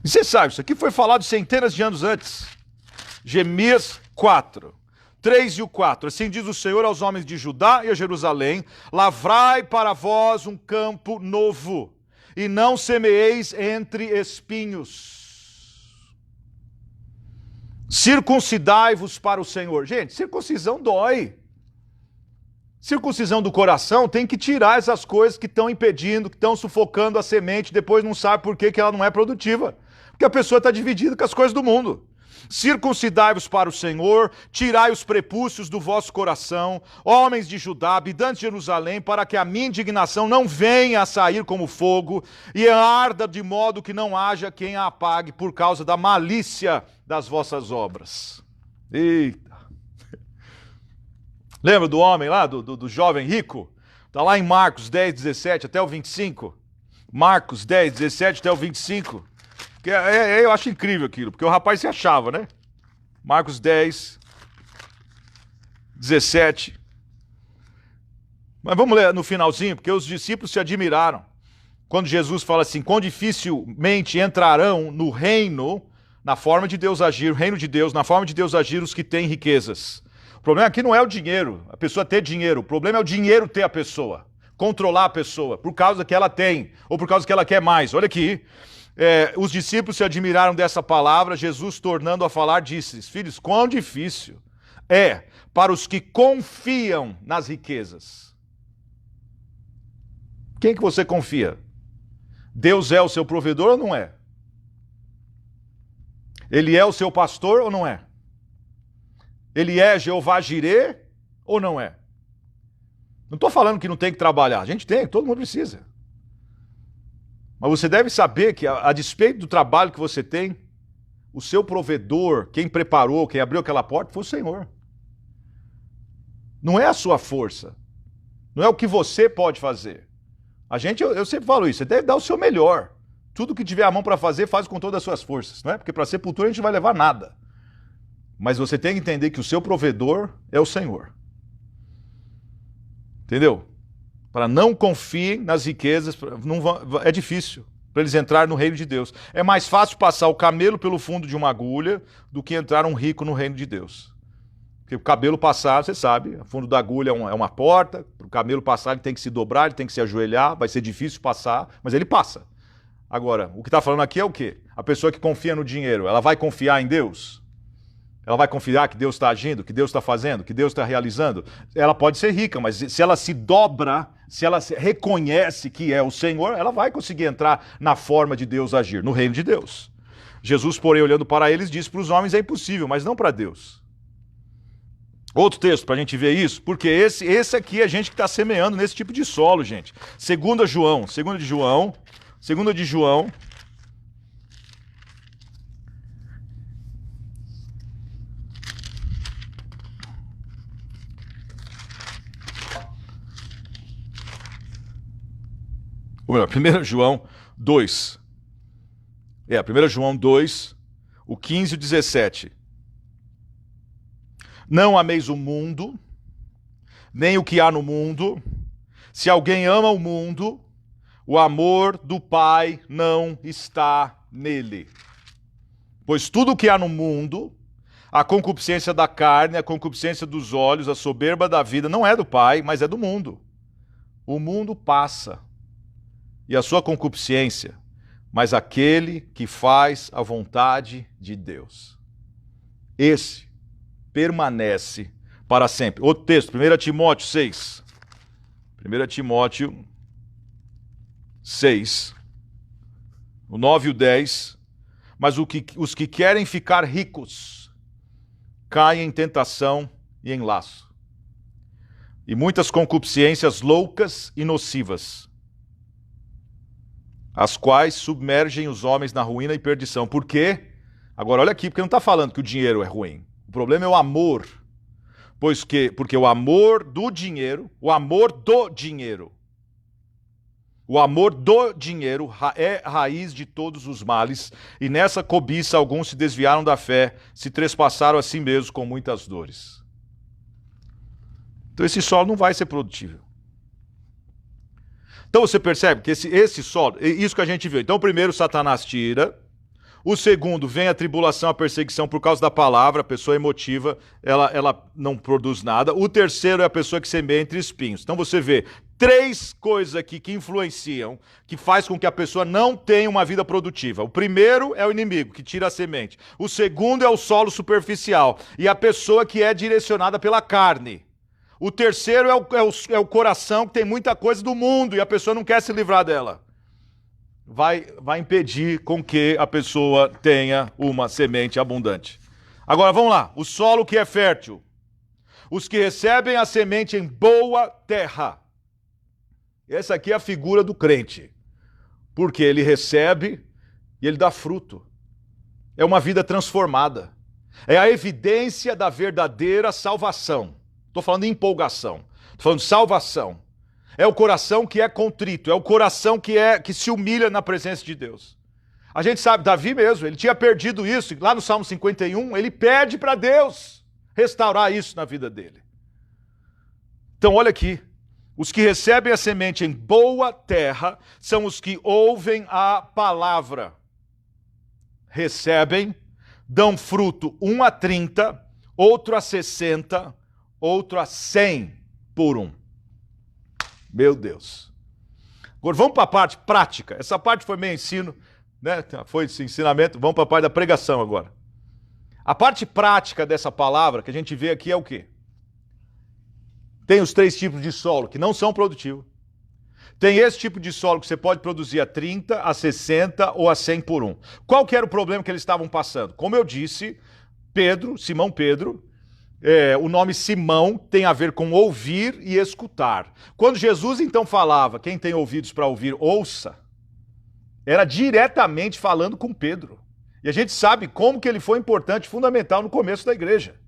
E você sabe, isso aqui foi falado centenas de anos antes. Jeremias 4. 3 e o 4. Assim diz o Senhor aos homens de Judá e a Jerusalém: lavrai para vós um campo novo, e não semeeis entre espinhos. Circuncidai-vos para o Senhor. Gente, circuncisão dói. Circuncisão do coração tem que tirar essas coisas que estão impedindo, que estão sufocando a semente, depois não sabe por que ela não é produtiva. Porque a pessoa está dividida com as coisas do mundo. Circuncidai-vos para o Senhor, tirai os prepúcios do vosso coração, homens de Judá, habitantes de Jerusalém, para que a minha indignação não venha a sair como fogo e arda de modo que não haja quem a apague por causa da malícia das vossas obras. Eita! Lembra do homem lá, do jovem rico? Está lá em Marcos 10, 17 até o 25. Marcos 10, 17 até o 25. Eu acho incrível aquilo, porque o rapaz se achava, né? Marcos 10, 17. Mas vamos ler no finalzinho, porque os discípulos se admiraram. Quando Jesus fala assim: quão dificilmente entrarão no reino, na forma de Deus agir, o reino de Deus, na forma de Deus agir os que têm riquezas. O problema aqui não é o dinheiro, a pessoa ter dinheiro. O problema é o dinheiro ter a pessoa, controlar a pessoa, por causa que ela tem, ou por causa que ela quer mais. Olha aqui. Os discípulos se admiraram dessa palavra. Jesus, tornando a falar, disse: filhos, quão difícil é para os que confiam nas riquezas. Quem que você confia? Deus é o seu provedor ou não é? Ele é o seu pastor ou não é? Ele é Jeová Jirê ou não é? Não estou falando que não tem que trabalhar. A gente tem, todo mundo precisa. Mas você deve saber que, a despeito do trabalho que você tem, o seu provedor, quem preparou, quem abriu aquela porta, foi o Senhor. Não é a sua força. Não é o que você pode fazer. Eu sempre falo isso, você deve dar o seu melhor. Tudo que tiver a mão para fazer, faz com todas as suas forças. Não é? Porque para a sepultura a gente não vai levar nada. Mas você tem que entender que o seu provedor é o Senhor. Entendeu? Para não confiem nas riquezas, é difícil para eles entrarem no reino de Deus. É mais fácil passar o camelo pelo fundo de uma agulha do que entrar um rico no reino de Deus. Porque o camelo passar, você sabe, o fundo da agulha é uma porta, para o camelo passar ele tem que se dobrar, ele tem que se ajoelhar, vai ser difícil passar, mas ele passa. Agora, o que está falando aqui é o quê? A pessoa que confia no dinheiro, ela vai confiar em Deus? Ela vai confiar que Deus está agindo, que Deus está fazendo, que Deus está realizando? Ela pode ser rica, mas se ela se dobra, se ela reconhece que é o Senhor, ela vai conseguir entrar na forma de Deus agir, no reino de Deus. Jesus, porém, olhando para eles, disse: para os homens é impossível, mas não para Deus. Outro texto para a gente ver isso, porque esse aqui é a gente que está semeando nesse tipo de solo, gente. 2 João. Ou melhor, 1 João 2. 1 João 2, o 15 e o 17. Não ameis o mundo, nem o que há no mundo. Se alguém ama o mundo, o amor do Pai não está nele. Pois tudo o que há no mundo, a concupiscência da carne, a concupiscência dos olhos, a soberba da vida, não é do Pai, mas é do mundo. O mundo passa, e a sua concupiscência, mas aquele que faz a vontade de Deus, esse permanece para sempre. Outro texto, 1 Timóteo 6. 1 Timóteo 6, o 9 e o 10. Mas os que querem ficar ricos caem em tentação e em laço, e muitas concupiscências loucas e nocivas, as quais submergem os homens na ruína e perdição. Por quê? Agora olha aqui, porque não está falando que o dinheiro é ruim. O problema é o amor. Porque o amor do dinheiro é raiz de todos os males, e nessa cobiça alguns se desviaram da fé, se trespassaram a si mesmos com muitas dores. Então esse solo não vai ser produtivo. Então você percebe que esse solo, isso que a gente viu. Então o primeiro, Satanás tira. O segundo, vem a tribulação, a perseguição por causa da palavra, a pessoa emotiva, ela não produz nada. O terceiro é a pessoa que semeia entre espinhos. Então você vê 3 coisas aqui que influenciam, que faz com que a pessoa não tenha uma vida produtiva. O primeiro é o inimigo, que tira a semente. O segundo é o solo superficial e a pessoa que é direcionada pela carne. O terceiro é o coração, que tem muita coisa do mundo e a pessoa não quer se livrar dela. Vai impedir com que a pessoa tenha uma semente abundante. Agora vamos lá, o solo que é fértil. Os que recebem a semente em boa terra. Essa aqui é a figura do crente. Porque ele recebe e ele dá fruto. É uma vida transformada. É a evidência da verdadeira salvação. Estou falando de empolgação. Estou falando de salvação. É o coração que é contrito. É o coração que se humilha na presença de Deus. A gente sabe, Davi mesmo, ele tinha perdido isso. Lá no Salmo 51, ele pede para Deus restaurar isso na vida dele. Então olha aqui. Os que recebem a semente em boa terra são os que ouvem a palavra. Recebem, dão fruto, um a 30, outro a 60, outro a 100 por um. Meu Deus. Agora vamos para a parte prática. Essa parte foi meio ensino, né? Foi esse ensinamento. Vamos para a parte da pregação agora. A parte prática dessa palavra que a gente vê aqui é o quê? Tem os 3 tipos de solo que não são produtivos. Tem esse tipo de solo que você pode produzir a 30, a 60 ou a 100 por um. Qual que era o problema que eles estavam passando? Como eu disse, Simão Pedro, o nome Simão tem a ver com ouvir e escutar. Quando Jesus então falava, quem tem ouvidos para ouvir, ouça, era diretamente falando com Pedro. E a gente sabe como que ele foi importante, fundamental no começo da igreja.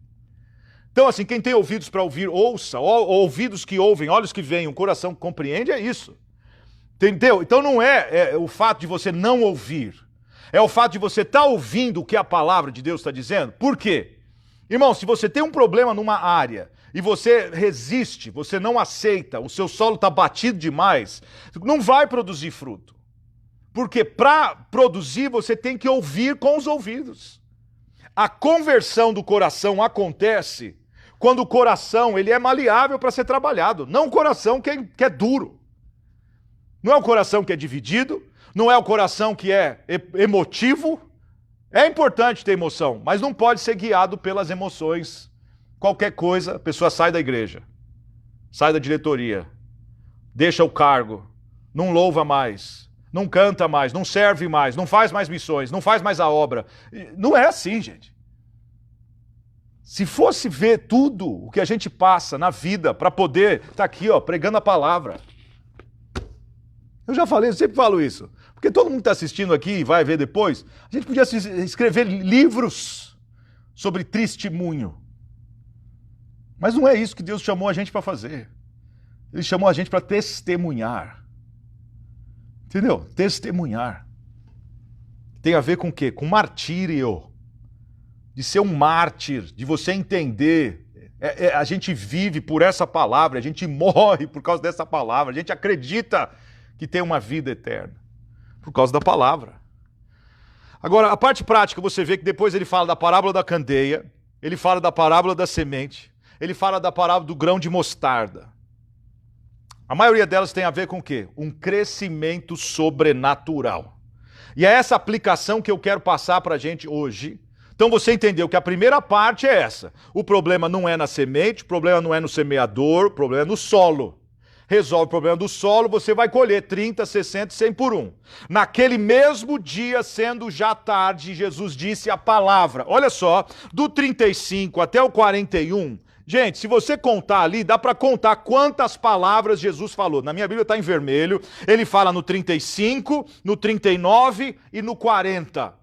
Então assim, quem tem ouvidos para ouvir, ouça, ouvidos que ouvem, olhos que veem, um coração que compreende, é isso. Entendeu? Então não é o fato de você não ouvir, é o fato de você estar ouvindo o que a palavra de Deus está dizendo. Por quê? Irmão, se você tem um problema numa área e você resiste, você não aceita, o seu solo está batido demais, não vai produzir fruto. Porque para produzir você tem que ouvir com os ouvidos. A conversão do coração acontece quando o coração ele é maleável para ser trabalhado, não o coração que é duro. Não é o coração que é dividido, não é o coração que é emotivo, É importante ter emoção, mas não pode ser guiado pelas emoções. Qualquer coisa, a pessoa sai da igreja, sai da diretoria, deixa o cargo, não louva mais, não canta mais, não serve mais, não faz mais missões, não faz mais a obra. Não é assim, gente. Se fosse ver tudo o que a gente passa na vida para poder estar aqui, ó, pregando a palavra. Eu já falei, eu sempre falo isso. Porque todo mundo que está assistindo aqui e vai ver depois, a gente podia escrever livros sobre testemunho. Mas não é isso que Deus chamou a gente para fazer. Ele chamou a gente para testemunhar. Entendeu? Testemunhar. Tem a ver com o quê? Com martírio. De ser um mártir, de você entender. A gente vive por essa palavra, a gente morre por causa dessa palavra, a gente acredita que tem uma vida eterna por causa da palavra. Agora, a parte prática, você vê que depois ele fala da parábola da candeia, ele fala da parábola da semente, ele fala da parábola do grão de mostarda. A maioria delas tem a ver com o quê? Um crescimento sobrenatural. E é essa aplicação que eu quero passar para a gente hoje. Então você entendeu que a primeira parte é essa. O problema não é na semente, o problema não é no semeador, o problema é no solo. Resolve o problema do solo, você vai colher 30, 60, 100 por 1. Naquele mesmo dia, sendo já tarde, Jesus disse a palavra. Olha só, do 35 até o 41, gente, se você contar ali, dá para contar quantas palavras Jesus falou. Na minha Bíblia está em vermelho, ele fala no 35, no 39 e no 40.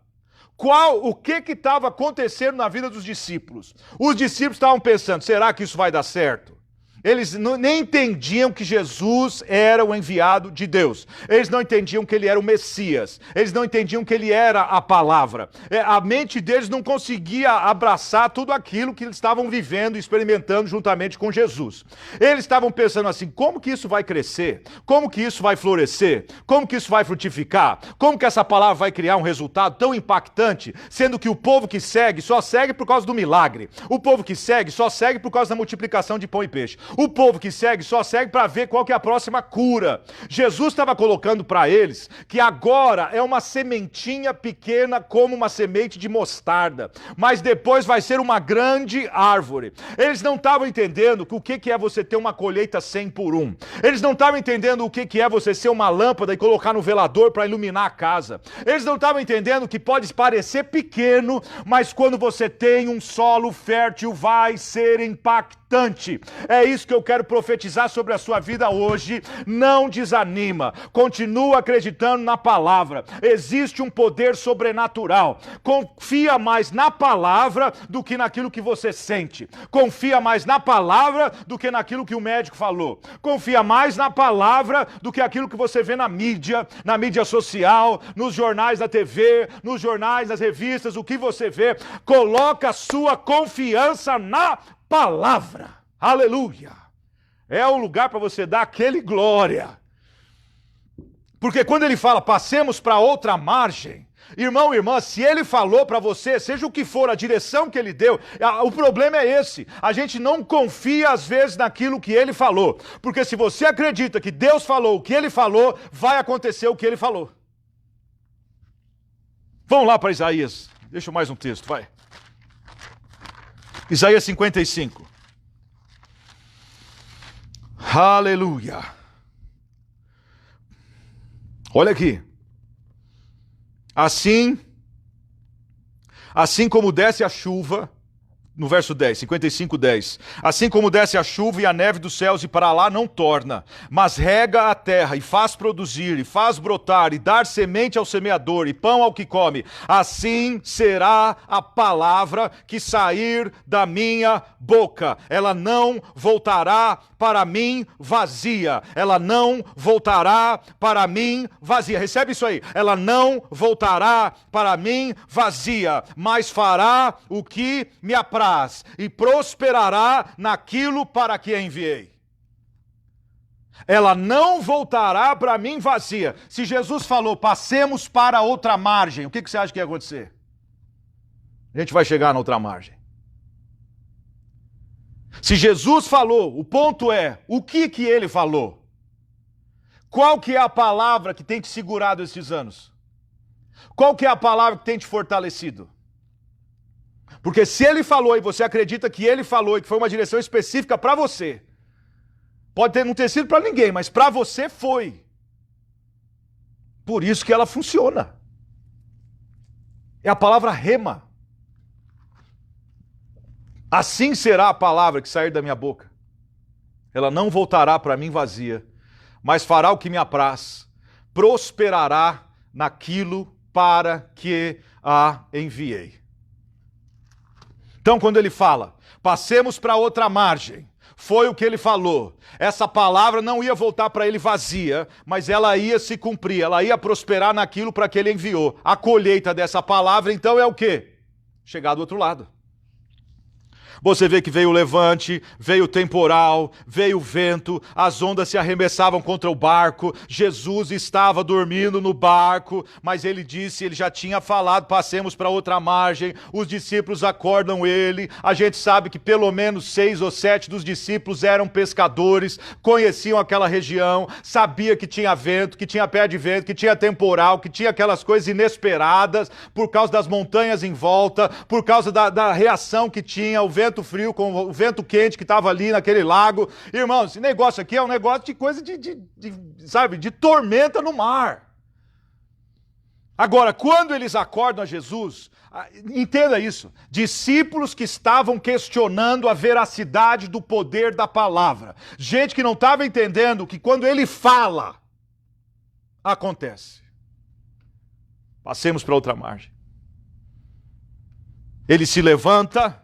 O que estava acontecendo na vida dos discípulos? Os discípulos estavam pensando, será que isso vai dar certo? Eles nem entendiam que Jesus era o enviado de Deus. Eles não entendiam que ele era o Messias. Eles não entendiam que ele era a palavra. A mente deles não conseguia abraçar tudo aquilo que eles estavam vivendo e experimentando juntamente com Jesus. Eles estavam pensando assim, como que isso vai crescer? Como que isso vai florescer? Como que isso vai frutificar? Como que essa palavra vai criar um resultado tão impactante, sendo que o povo que segue só segue por causa do milagre. O povo que segue só segue por causa da multiplicação de pão e peixe. O povo que segue só segue para ver qual que é a próxima cura. Jesus estava colocando para eles que agora é uma sementinha pequena como uma semente de mostarda, mas depois vai ser uma grande árvore. Eles não estavam entendendo o que é você ter uma colheita 100 por 1. Eles não estavam entendendo o que é você ser uma lâmpada e colocar no velador para iluminar a casa. Eles não estavam entendendo que pode parecer pequeno, mas quando você tem um solo fértil vai ser impactante. É isso que eu quero profetizar sobre a sua vida hoje. Não desanima. Continua acreditando na palavra. Existe um poder sobrenatural. Confia mais na palavra do que naquilo que você sente. Confia mais na palavra do que naquilo que o médico falou. Confia mais na palavra do que aquilo que você vê na mídia social, nos jornais da TV, nos jornais, nas revistas, o que você vê. Coloca a sua confiança na palavra. Aleluia! É o lugar para você dar aquele glória. Porque quando ele fala, passemos para outra margem, irmão, irmã, se ele falou para você, seja o que for, a direção que ele deu, o problema é esse. A gente não confia às vezes naquilo que ele falou. Porque se você acredita que Deus falou o que ele falou, vai acontecer o que ele falou. Vamos lá para Isaías. Deixa mais um texto, vai. Isaías 55. Aleluia. Olha aqui. Assim como desce a chuva, no verso 10, 55, 10. Assim como desce a chuva e a neve dos céus e para lá não torna, mas rega a terra e faz produzir, e faz brotar, e dar semente ao semeador, e pão ao que come, assim será a palavra que sair da minha boca. Ela não voltará para mim vazia. Ela não voltará para mim vazia. Recebe isso aí. Ela não voltará para mim vazia, mas fará o que me apraz e prosperará naquilo para que a enviei. Ela não voltará para mim vazia. Se Jesus falou, passemos para outra margem, o que você acha que ia acontecer? A gente vai chegar na outra margem. Se Jesus falou, o ponto é, o que ele falou? Qual que é a palavra que tem te segurado esses anos? Qual que é a palavra que tem te fortalecido? Porque se ele falou e você acredita que ele falou e que foi uma direção específica para você, não ter sido para ninguém, mas para você foi. Por isso que ela funciona. É a palavra rema. Assim será a palavra que sair da minha boca. Ela não voltará para mim vazia, mas fará o que me apraz, prosperará naquilo para que a enviei. Então, quando ele fala, passemos para outra margem, foi o que ele falou. Essa palavra não ia voltar para ele vazia, mas ela ia se cumprir, ela ia prosperar naquilo para que ele enviou. A colheita dessa palavra, então, é o quê? Chegar do outro lado. Você vê que veio o levante, veio o temporal, veio o vento, as ondas se arremessavam contra o barco, Jesus estava dormindo no barco, mas ele disse, ele já tinha falado, passemos para outra margem, os discípulos acordam ele, a gente sabe que pelo menos 6 ou 7 dos discípulos eram pescadores, conheciam aquela região, sabia que tinha vento, que tinha pé de vento, que tinha temporal, que tinha aquelas coisas inesperadas, por causa das montanhas em volta, por causa da reação que tinha, o vento frio com o vento quente que estava ali naquele lago. Irmãos, esse negócio aqui é um negócio de coisa de tormenta no mar. Agora, quando eles acordam a Jesus, entenda isso, discípulos que estavam questionando a veracidade do poder da palavra. Gente que não estava entendendo que quando ele fala, acontece. Passemos para outra margem. Ele se levanta,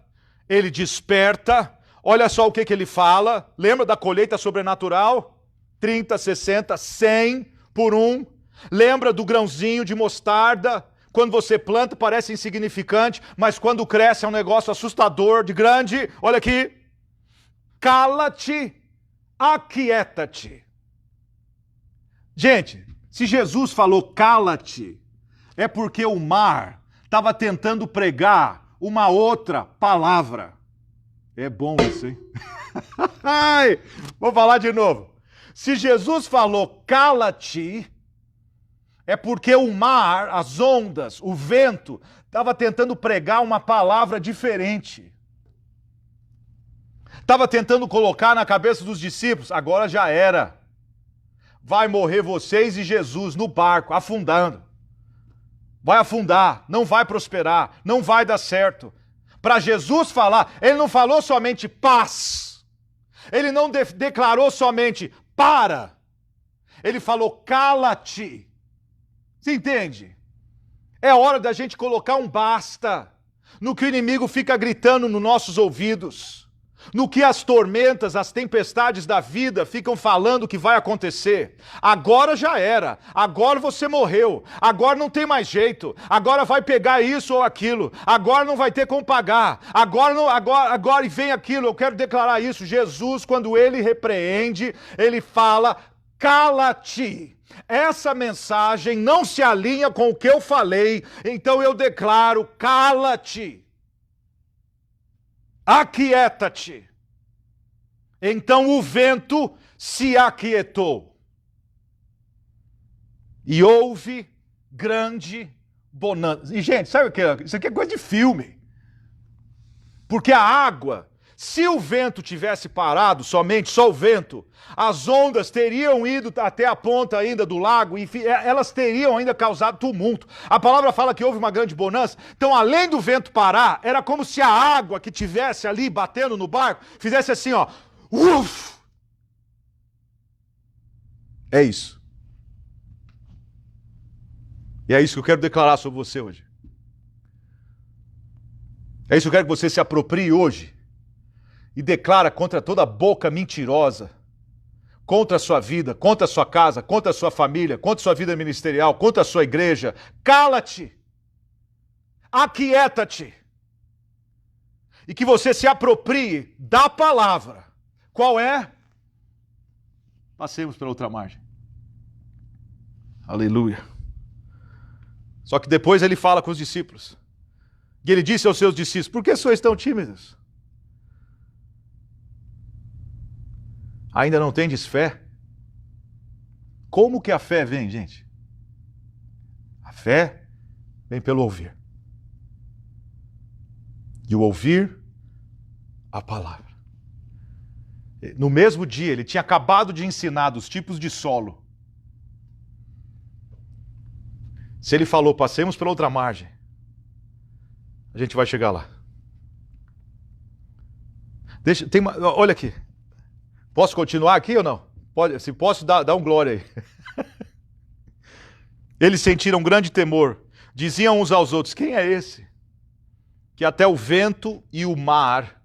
ele desperta, olha só o que ele fala, lembra da colheita sobrenatural? 30, 60, 100 por um. Lembra do grãozinho de mostarda? Quando você planta parece insignificante, mas quando cresce é um negócio assustador, de grande. Olha aqui. Cala-te, aquieta-te. Gente, se Jesus falou cala-te, é porque o mar estava tentando pregar uma outra palavra. É bom isso, hein? Ai, vou falar de novo. Se Jesus falou cala-te, é porque o mar, as ondas, o vento, estava tentando pregar uma palavra diferente. Estava tentando colocar na cabeça dos discípulos, agora já era. Vai morrer vocês e Jesus no barco, afundando. Vai afundar, não vai prosperar, não vai dar certo. Para Jesus falar, ele não falou somente paz. Ele não declarou somente para. Ele falou cala-te. Você entende? É hora da gente colocar um basta no que o inimigo fica gritando nos nossos ouvidos. No que as tormentas, as tempestades da vida ficam falando que vai acontecer. Agora já era, agora você morreu, agora não tem mais jeito, agora vai pegar isso ou aquilo, agora não vai ter como pagar, agora e vem aquilo. Eu quero declarar isso. Jesus, quando ele repreende, ele fala, cala-te. Essa mensagem não se alinha com o que eu falei, então eu declaro, cala-te. Aquieta-te. Então o vento se aquietou. E houve grande bonança. E, gente, sabe o que é? Isso aqui é coisa de filme. Porque a água, se o vento tivesse parado, somente só o vento, as ondas teriam ido até a ponta ainda do lago e elas teriam ainda causado tumulto. A palavra fala que houve uma grande bonança. Então, além do vento parar, era como se a água que tivesse ali batendo no barco fizesse assim, ó. Uf! É isso. E é isso que eu quero declarar sobre você hoje. É isso que eu quero que você se aproprie hoje. E declara contra toda boca mentirosa, contra a sua vida, contra a sua casa, contra a sua família, contra a sua vida ministerial, contra a sua igreja. Cala-te, aquieta-te, e que você se aproprie da palavra. Qual é? Passemos para outra margem. Aleluia. Só que depois ele fala com os discípulos. E ele disse aos seus discípulos, por que sois tão tímidos? Ainda não tendes fé? Como que a fé vem, gente? A fé vem pelo ouvir. E o ouvir a palavra. No mesmo dia, ele tinha acabado de ensinar dos tipos de solo. Se ele falou, passemos pela outra margem, a gente vai chegar lá. Olha aqui. Posso continuar aqui ou não? Pode, se posso, dá um glória aí. Eles sentiram grande temor. Diziam uns aos outros, quem é esse? Que até o vento e o mar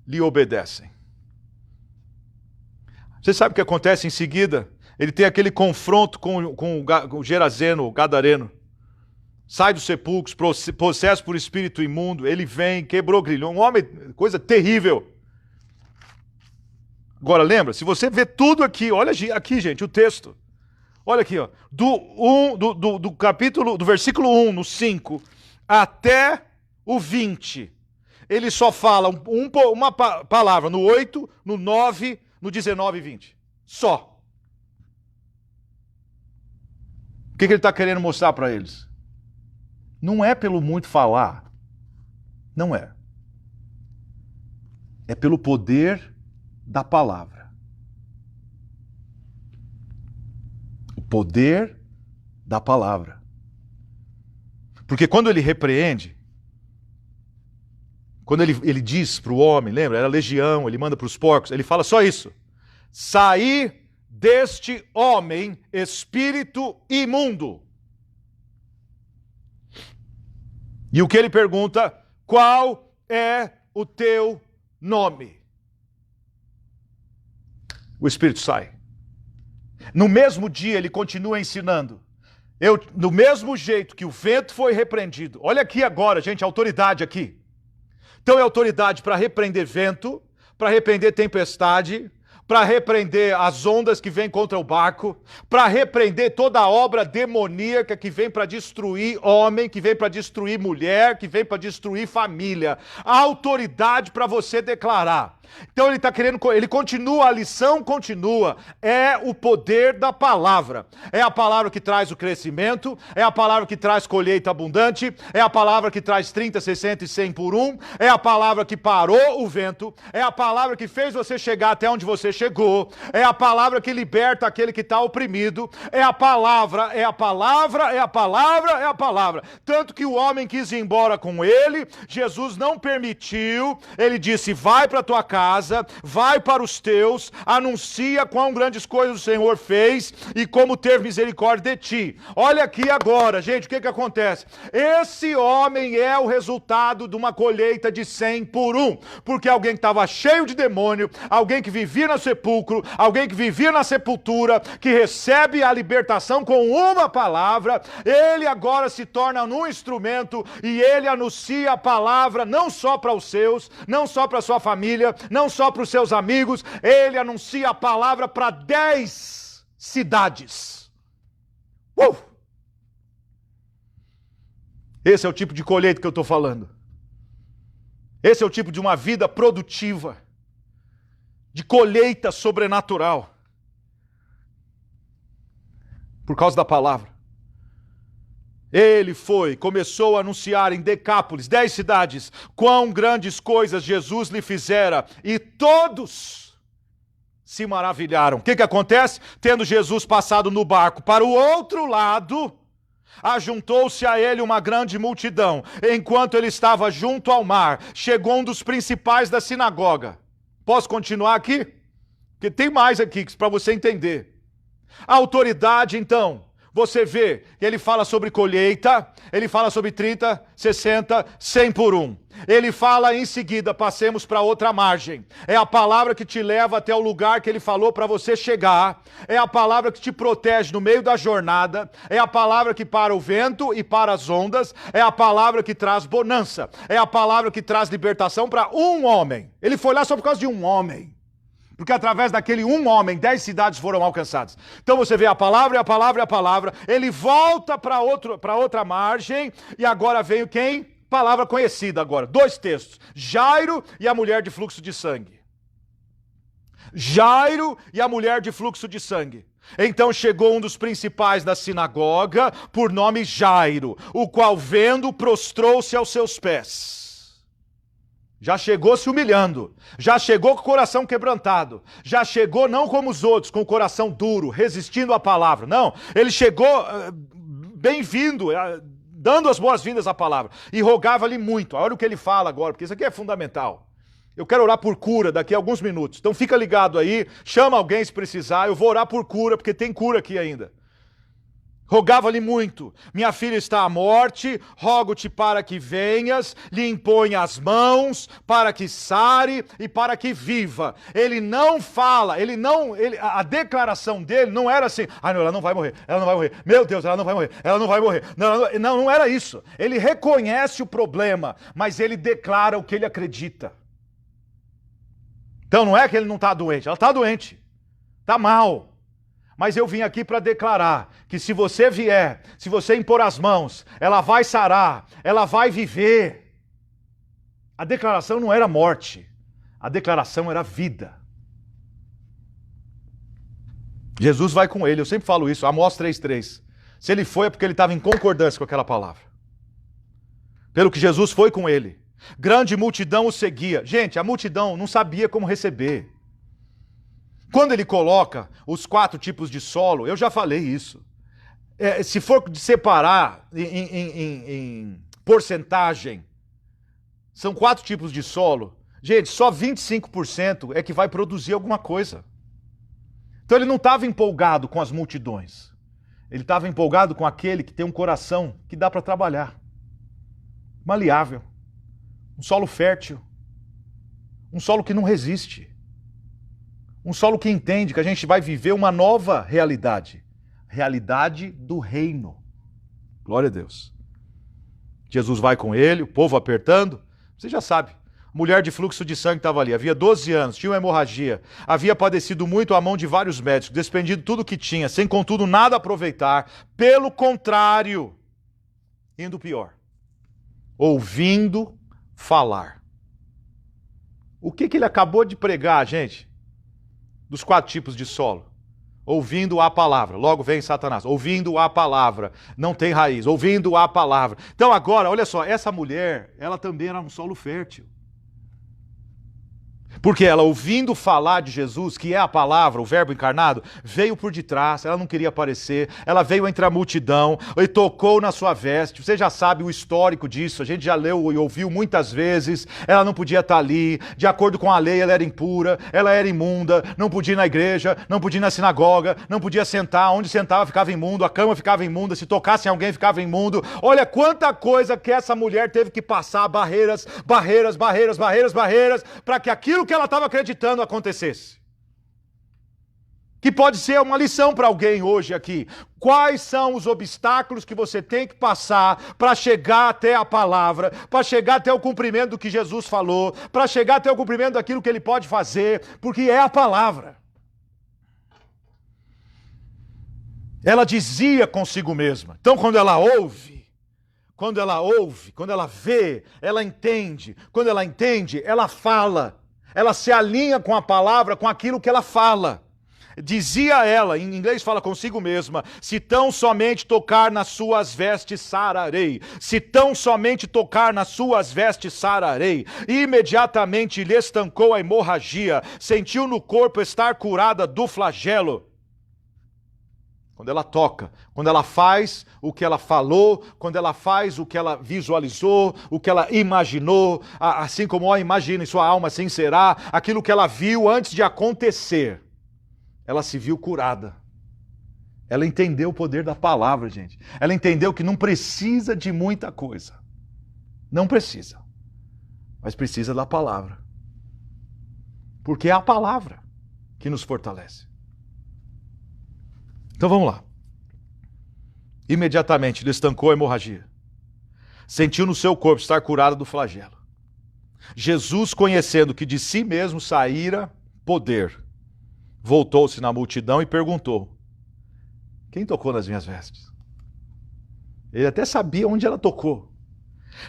lhe obedecem. Você sabe o que acontece em seguida? Ele tem aquele confronto com o Gerazeno, o Gadareno. Sai dos sepulcros, possesso por espírito imundo. Ele vem, quebrou grilhão. Um homem, coisa terrível. Agora lembra, se você vê tudo aqui, olha aqui, gente, o texto. Olha aqui, ó, do capítulo, do versículo 1, no 5, até o 20. Ele só fala uma palavra no 8, no 9, no 19 e 20. Só. O que ele está querendo mostrar para eles? Não é pelo muito falar. Não é. É pelo poder da palavra. O poder da palavra. Porque quando ele repreende, quando ele diz para o homem, lembra? Era legião, ele manda para os porcos, ele fala só isso. Saí deste homem, espírito imundo. E o que ele pergunta? Qual é o teu nome? O espírito sai. No mesmo dia ele continua ensinando. Do mesmo jeito que o vento foi repreendido. Olha aqui agora, gente, a autoridade aqui. Então é autoridade para repreender vento, para repreender tempestade, para repreender as ondas que vêm contra o barco, para repreender toda a obra demoníaca que vem para destruir homem, que vem para destruir mulher, que vem para destruir família. A autoridade para você declarar. Então ele continua, a lição continua. É o poder da palavra. É a palavra que traz o crescimento, é a palavra que traz colheita abundante, é a palavra que traz 30, 60 e 100 por um, é a palavra que parou o vento, é a palavra que fez você chegar até onde você chegou, é a palavra que liberta aquele que está oprimido, é a palavra, é a palavra, é a palavra, é a palavra. Tanto que o homem quis ir embora com ele, Jesus não permitiu, ele disse, vai para tua casa, vai para os teus, anuncia quão grandes coisas o Senhor fez e como teve misericórdia de ti. Olha aqui agora, gente, o que acontece? Esse homem é o resultado de uma colheita de 100 por um, porque alguém que estava cheio de demônio, alguém que vivia no sepulcro, alguém que vivia na sepultura, que recebe a libertação com uma palavra, ele agora se torna um instrumento e ele anuncia a palavra não só para os seus, não só para a sua família, não só para os seus amigos, ele anuncia a palavra para 10 cidades. Esse é o tipo de colheita que eu estou falando. Esse é o tipo de uma vida produtiva, de colheita sobrenatural, por causa da palavra. Ele começou a anunciar em Decápolis, 10 cidades, quão grandes coisas Jesus lhe fizera, e todos se maravilharam. O que acontece? Tendo Jesus passado no barco para o outro lado, ajuntou-se a ele uma grande multidão. Enquanto ele estava junto ao mar, chegou um dos principais da sinagoga. Posso continuar aqui? Porque tem mais aqui para você entender. A autoridade, então, você vê que ele fala sobre colheita, ele fala sobre 30, 60, 100 por um. Ele fala em seguida, passemos para outra margem. É a palavra que te leva até o lugar que ele falou para você chegar. É a palavra que te protege no meio da jornada. É a palavra que para o vento e para as ondas. É a palavra que traz bonança. É a palavra que traz libertação para um homem. Ele foi lá só por causa de um homem. Porque através daquele um homem, 10 cidades foram alcançadas. Então você vê a palavra, e a palavra, e a palavra. Ele volta para outra margem. E agora veio quem? Palavra conhecida agora. 2 textos. Jairo e a mulher de fluxo de sangue. Jairo e a mulher de fluxo de sangue. Então chegou um dos principais da sinagoga, por nome Jairo, o qual vendo, prostrou-se aos seus pés. Já chegou se humilhando, já chegou com o coração quebrantado, já chegou não como os outros, com o coração duro, resistindo à palavra. Não, ele chegou bem-vindo, dando as boas-vindas à palavra, e rogava-lhe muito. Olha o que ele fala agora, porque isso aqui é fundamental. Eu quero orar por cura daqui a alguns minutos. Então fica ligado aí, chama alguém se precisar. Eu vou orar por cura, porque tem cura aqui ainda. Rogava-lhe muito: minha filha está à morte, rogo-te para que venhas, lhe imponha as mãos, para que sare e para que viva. Ele não fala, a declaração dele não era assim: ah, não, ela não vai morrer, meu Deus, ela não vai morrer. Não era isso. Ele reconhece o problema, mas ele declara o que ele acredita. Então não é que ele não está doente, ela está doente, está mal. Mas eu vim aqui para declarar que se você vier, se você impor as mãos, ela vai sarar, ela vai viver. A declaração não era morte, a declaração era vida. Jesus vai com ele, eu sempre falo isso, Amós 3:3. Se ele foi é porque ele estava em concordância com aquela palavra. Pelo que Jesus foi com ele. Grande multidão o seguia. Gente, a multidão não sabia como receber. Quando ele coloca os 4 tipos de solo, eu já falei isso. Se for separar em porcentagem, são 4 tipos de solo. Gente, só 25% é que vai produzir alguma coisa. Então ele não estava empolgado com as multidões. Ele estava empolgado com aquele que tem um coração que dá para trabalhar. Maleável. Um solo fértil. Um solo que não resiste. Um solo que entende que a gente vai viver uma nova realidade. Realidade do reino. Glória a Deus. Jesus vai com ele, o povo apertando. Você já sabe. Mulher de fluxo de sangue estava ali. Havia 12 anos, tinha uma hemorragia. Havia padecido muito à mão de vários médicos, despendido tudo o que tinha, sem contudo nada aproveitar. Pelo contrário, indo pior. Ouvindo falar. O que ele acabou de pregar, gente? Dos 4 tipos de solo. Ouvindo a palavra. Logo vem Satanás. Ouvindo a palavra. Não tem raiz. Ouvindo a palavra. Então agora, olha só. Essa mulher, ela também era um solo fértil. Porque ela, ouvindo falar de Jesus, que é a palavra, o verbo encarnado, veio por detrás, ela não queria aparecer, ela veio entre a multidão e tocou na sua veste. Você já sabe o histórico disso, a gente já leu e ouviu muitas vezes. Ela não podia estar ali, de acordo com a lei ela era impura, ela era imunda, não podia ir na igreja, não podia ir na sinagoga, não podia sentar, onde sentava ficava imundo, a cama ficava imunda, se tocasse em alguém ficava imundo. Olha quanta coisa que essa mulher teve que passar, barreiras, para que aquilo que ela estava acreditando acontecesse. Que pode ser uma lição para alguém hoje aqui. Quais são os obstáculos que você tem que passar para chegar até a palavra, para chegar até o cumprimento do que Jesus falou, para chegar até o cumprimento daquilo que ele pode fazer, porque é a palavra. Ela dizia consigo mesma. Então quando ela ouve, quando ela vê, ela entende. Quando ela entende, ela fala. Ela se alinha com a palavra, com aquilo que ela fala. Dizia ela, em inglês fala consigo mesma: se tão somente tocar nas suas vestes, sararei. Se tão somente tocar nas suas vestes, sararei. E imediatamente lhe estancou a hemorragia. Sentiu no corpo estar curada do flagelo. Quando ela toca, quando ela faz o que ela falou, quando ela faz o que ela visualizou, o que ela imaginou, assim como imagina em sua alma, assim será, aquilo que ela viu antes de acontecer, ela se viu curada. Ela entendeu o poder da palavra, gente. Ela entendeu que não precisa de muita coisa. Não precisa. Mas precisa da palavra. Porque é a palavra que nos fortalece. Então vamos lá. Imediatamente lhe estancou a hemorragia. Sentiu no seu corpo estar curado do flagelo. Jesus, conhecendo que de si mesmo saíra poder, voltou-se na multidão e perguntou: quem tocou nas minhas vestes? Ele até sabia onde ela tocou.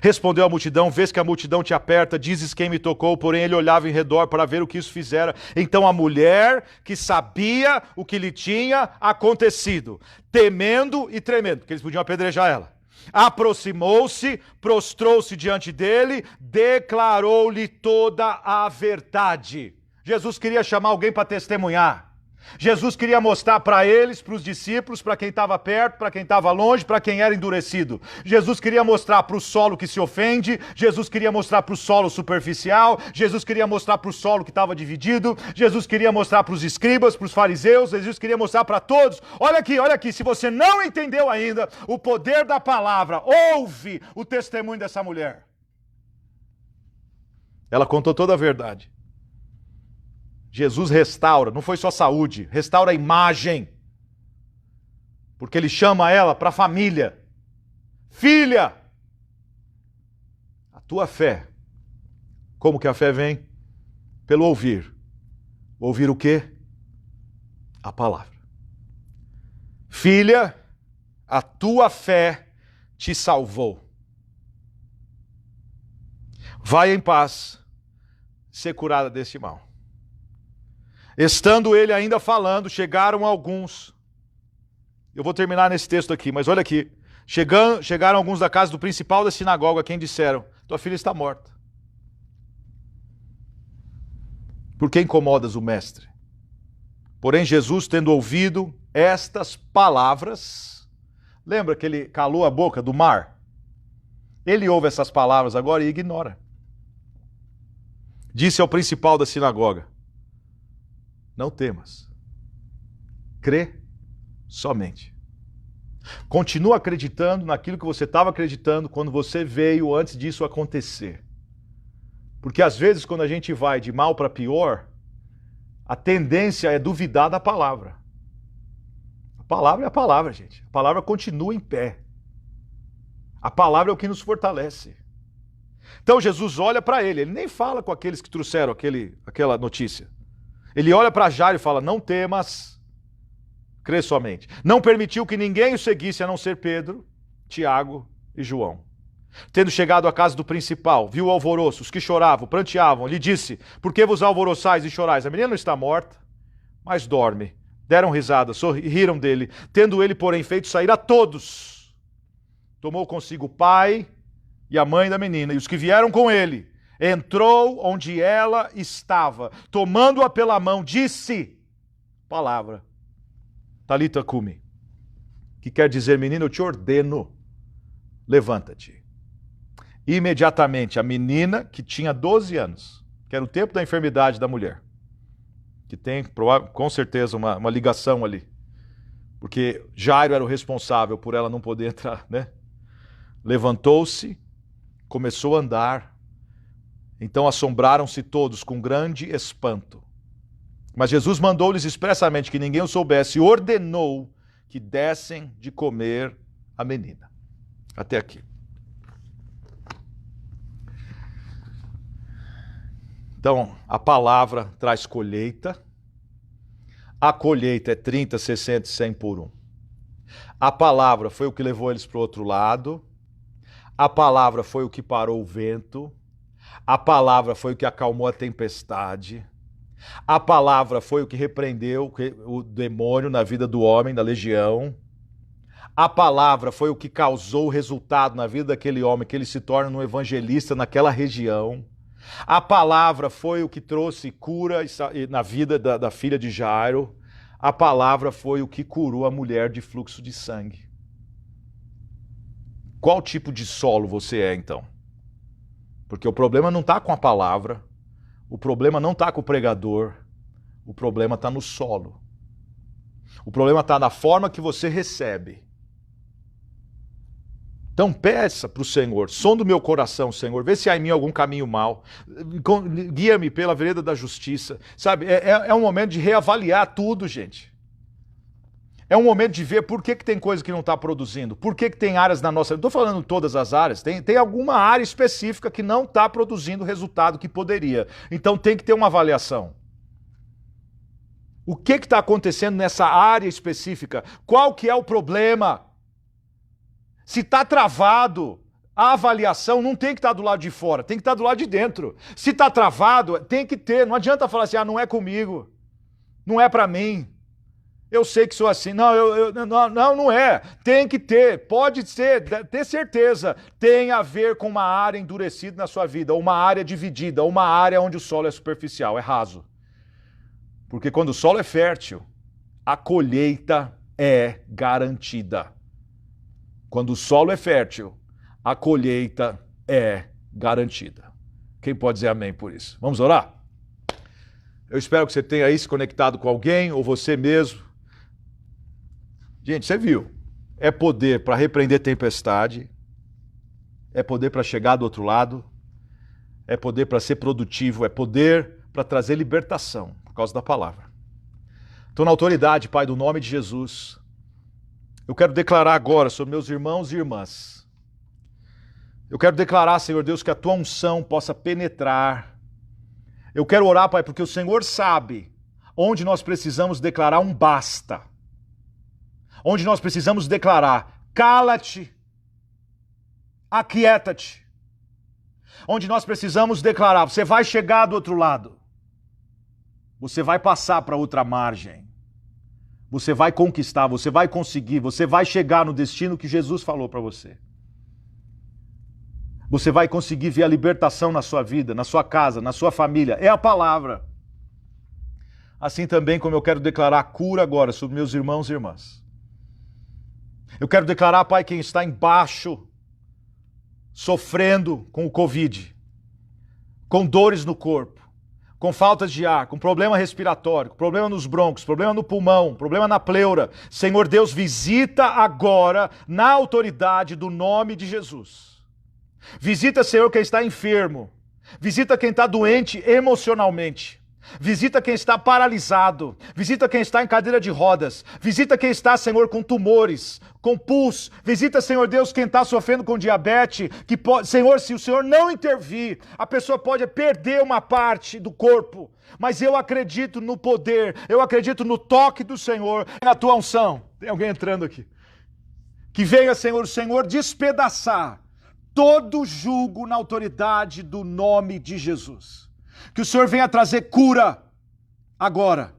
Respondeu a multidão: vês que a multidão te aperta, dizes quem me tocou, porém ele olhava em redor para ver o que isso fizera. Então a mulher, que sabia o que lhe tinha acontecido, temendo e tremendo, porque eles podiam apedrejar ela, aproximou-se, prostrou-se diante dele, declarou-lhe toda a verdade. Jesus queria chamar alguém para testemunhar. Jesus queria mostrar para eles, para os discípulos, para quem estava perto, para quem estava longe, para quem era endurecido. Jesus queria mostrar para o solo que se ofende, Jesus queria mostrar para o solo superficial, Jesus queria mostrar para o solo que estava dividido, Jesus queria mostrar para os escribas, para os fariseus, Jesus queria mostrar para todos. Olha aqui, se você não entendeu ainda o poder da palavra, ouve o testemunho dessa mulher. Ela contou toda a verdade. Jesus restaura, não foi só saúde, restaura a imagem. Porque ele chama ela para a família. Filha, a tua fé. Como que a fé vem? Pelo ouvir. Ouvir o quê? A palavra. Filha, a tua fé te salvou. Vai em paz, ser curada deste mal. Estando ele ainda falando, chegaram alguns. Eu vou terminar nesse texto aqui, mas olha aqui. Chegaram alguns da casa do principal da sinagoga, quem disseram: tua filha está morta. Por que incomodas o mestre? Porém Jesus, tendo ouvido estas palavras, lembra que ele calou a boca do mar? Ele ouve essas palavras agora e ignora. Disse ao principal da sinagoga: não temas, crê somente. Continua acreditando naquilo que você estava acreditando quando você veio antes disso acontecer. Porque às vezes quando a gente vai de mal para pior, a tendência é duvidar da palavra. A palavra é a palavra, gente. A palavra continua em pé. A palavra é o que nos fortalece. Então Jesus olha para ele nem fala com aqueles que trouxeram aquela notícia. Ele olha para Jairo e fala: não temas, crê somente. Não permitiu que ninguém o seguisse a não ser Pedro, Tiago e João. Tendo chegado à casa do principal, viu o alvoroço, os que choravam, pranteavam, lhe disse: por que vos alvoroçais e chorais? A menina não está morta, mas dorme. Deram risada, sorriram dele. Tendo ele, porém, feito sair a todos, tomou consigo o pai e a mãe da menina e os que vieram com ele. Entrou onde ela estava, tomando-a pela mão, disse, palavra, Talita cumi, que quer dizer: menina, eu te ordeno, levanta-te. Imediatamente a menina, que tinha 12 anos, que era o tempo da enfermidade da mulher, que tem com certeza uma ligação ali, porque Jairo era o responsável por ela não poder entrar, né? Levantou-se, começou a andar. Então assombraram-se todos com grande espanto. Mas Jesus mandou-lhes expressamente que ninguém o soubesse e ordenou que dessem de comer a menina. Até aqui. Então, a palavra traz colheita. A colheita é 30, 60 e 100 por 1. A palavra foi o que levou eles para o outro lado. A palavra foi o que parou o vento. A palavra foi o que acalmou a tempestade. A palavra foi o que repreendeu o demônio na vida do homem, da legião. A palavra foi o que causou o resultado na vida daquele homem, que ele se torna um evangelista naquela região. A palavra foi o que trouxe cura na vida da filha de Jairo. A palavra foi o que curou a mulher de fluxo de sangue. Qual tipo de solo você é, então? Porque o problema não está com a palavra, o problema não está com o pregador, o problema está no solo. O problema está na forma que você recebe. Então peça para o Senhor: sonda o meu coração, Senhor, vê se há em mim algum caminho mau, guia-me pela vereda da justiça. Sabe, é um momento de reavaliar tudo, gente. É um momento de ver por que tem coisa que não está produzindo, por que tem áreas na nossa... Não estou falando todas as áreas, tem alguma área específica que não está produzindo o resultado que poderia. Então tem que ter uma avaliação. O que está acontecendo nessa área específica? Qual que é o problema? Se está travado, A avaliação não tem que estar do lado de fora, tem que estar do lado de dentro. Se está travado, tem que ter. Não adianta falar assim, não é comigo, não é para mim. Eu sei que sou assim. Não é. Tem que ter. Pode ser, ter certeza. Tem a ver com uma área endurecida na sua vida, ou uma área dividida, ou uma área onde o solo é superficial, é raso. Porque quando o solo é fértil, a colheita é garantida. Quando o solo é fértil, a colheita é garantida. Quem pode dizer amém por isso? Vamos orar? Eu espero que você tenha aí se conectado com alguém, ou você mesmo. Gente, você viu, é poder para repreender tempestade, é poder para chegar do outro lado, é poder para ser produtivo, é poder para trazer libertação, por causa da palavra. Então, na autoridade, Pai, do nome de Jesus, eu quero declarar agora sobre meus irmãos e irmãs. Eu quero declarar, Senhor Deus, que a Tua unção possa penetrar. Eu quero orar, Pai, porque o Senhor sabe onde nós precisamos declarar um basta. Onde nós precisamos declarar, cala-te, aquieta-te. Onde nós precisamos declarar, você vai chegar do outro lado. Você vai passar para outra margem. Você vai conquistar, você vai conseguir, você vai chegar no destino que Jesus falou para você. Você vai conseguir ver a libertação na sua vida, na sua casa, na sua família. É a palavra. Assim também como eu quero declarar cura agora sobre meus irmãos e irmãs. Eu quero declarar, Pai, quem está embaixo, sofrendo com o Covid, com dores no corpo, com faltas de ar, com problema respiratório, com problema nos brônquios, problema no pulmão, problema na pleura. Senhor Deus, visita agora na autoridade do nome de Jesus. Visita, Senhor, quem está enfermo. Visita quem está doente emocionalmente. Visita quem está paralisado, visita quem está em cadeira de rodas, visita quem está, Senhor, com tumores, com pus, visita, Senhor Deus, quem está sofrendo com diabetes, que pode, Senhor, se o Senhor não intervir, a pessoa pode perder uma parte do corpo, mas eu acredito no poder, eu acredito no toque do Senhor, na tua unção. Tem alguém entrando aqui? Que venha, Senhor, o Senhor despedaçar todo jugo na autoridade do nome de Jesus. Que o Senhor venha trazer cura agora.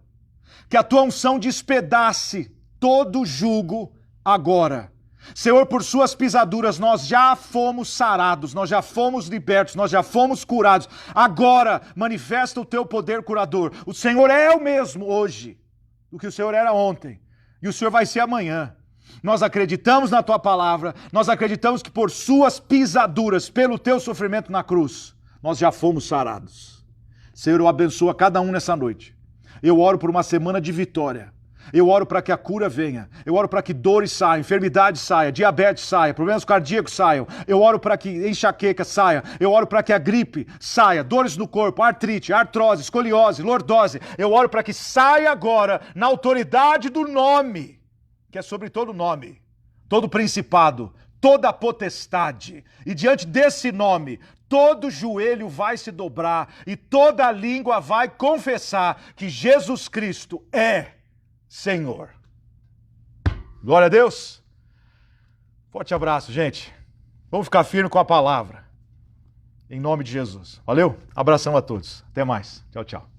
Que a tua unção despedace todo jugo agora. Senhor, por suas pisaduras nós já fomos sarados, nós já fomos libertos, nós já fomos curados. Agora manifesta o teu poder curador. O Senhor é o mesmo hoje do que o Senhor era ontem. E o Senhor vai ser amanhã. Nós acreditamos na tua palavra, nós acreditamos que por suas pisaduras, pelo teu sofrimento na cruz, nós já fomos sarados. Senhor, eu abençoo a cada um nessa noite. Eu oro por uma semana de vitória. Eu oro para que a cura venha. Eu oro para que dores saiam, enfermidade saia, diabetes saia, problemas cardíacos saiam. Eu oro para que enxaqueca saia. Eu oro para que a gripe saia, dores no corpo, artrite, artrose, escoliose, lordose. Eu oro para que saia agora na autoridade do nome, que é sobre todo nome, todo principado, toda potestade. E diante desse nome, todo joelho vai se dobrar e toda língua vai confessar que Jesus Cristo é Senhor. Glória a Deus. Forte abraço, gente. Vamos ficar firme com a palavra. Em nome de Jesus. Valeu? Abração a todos. Até mais. Tchau, tchau.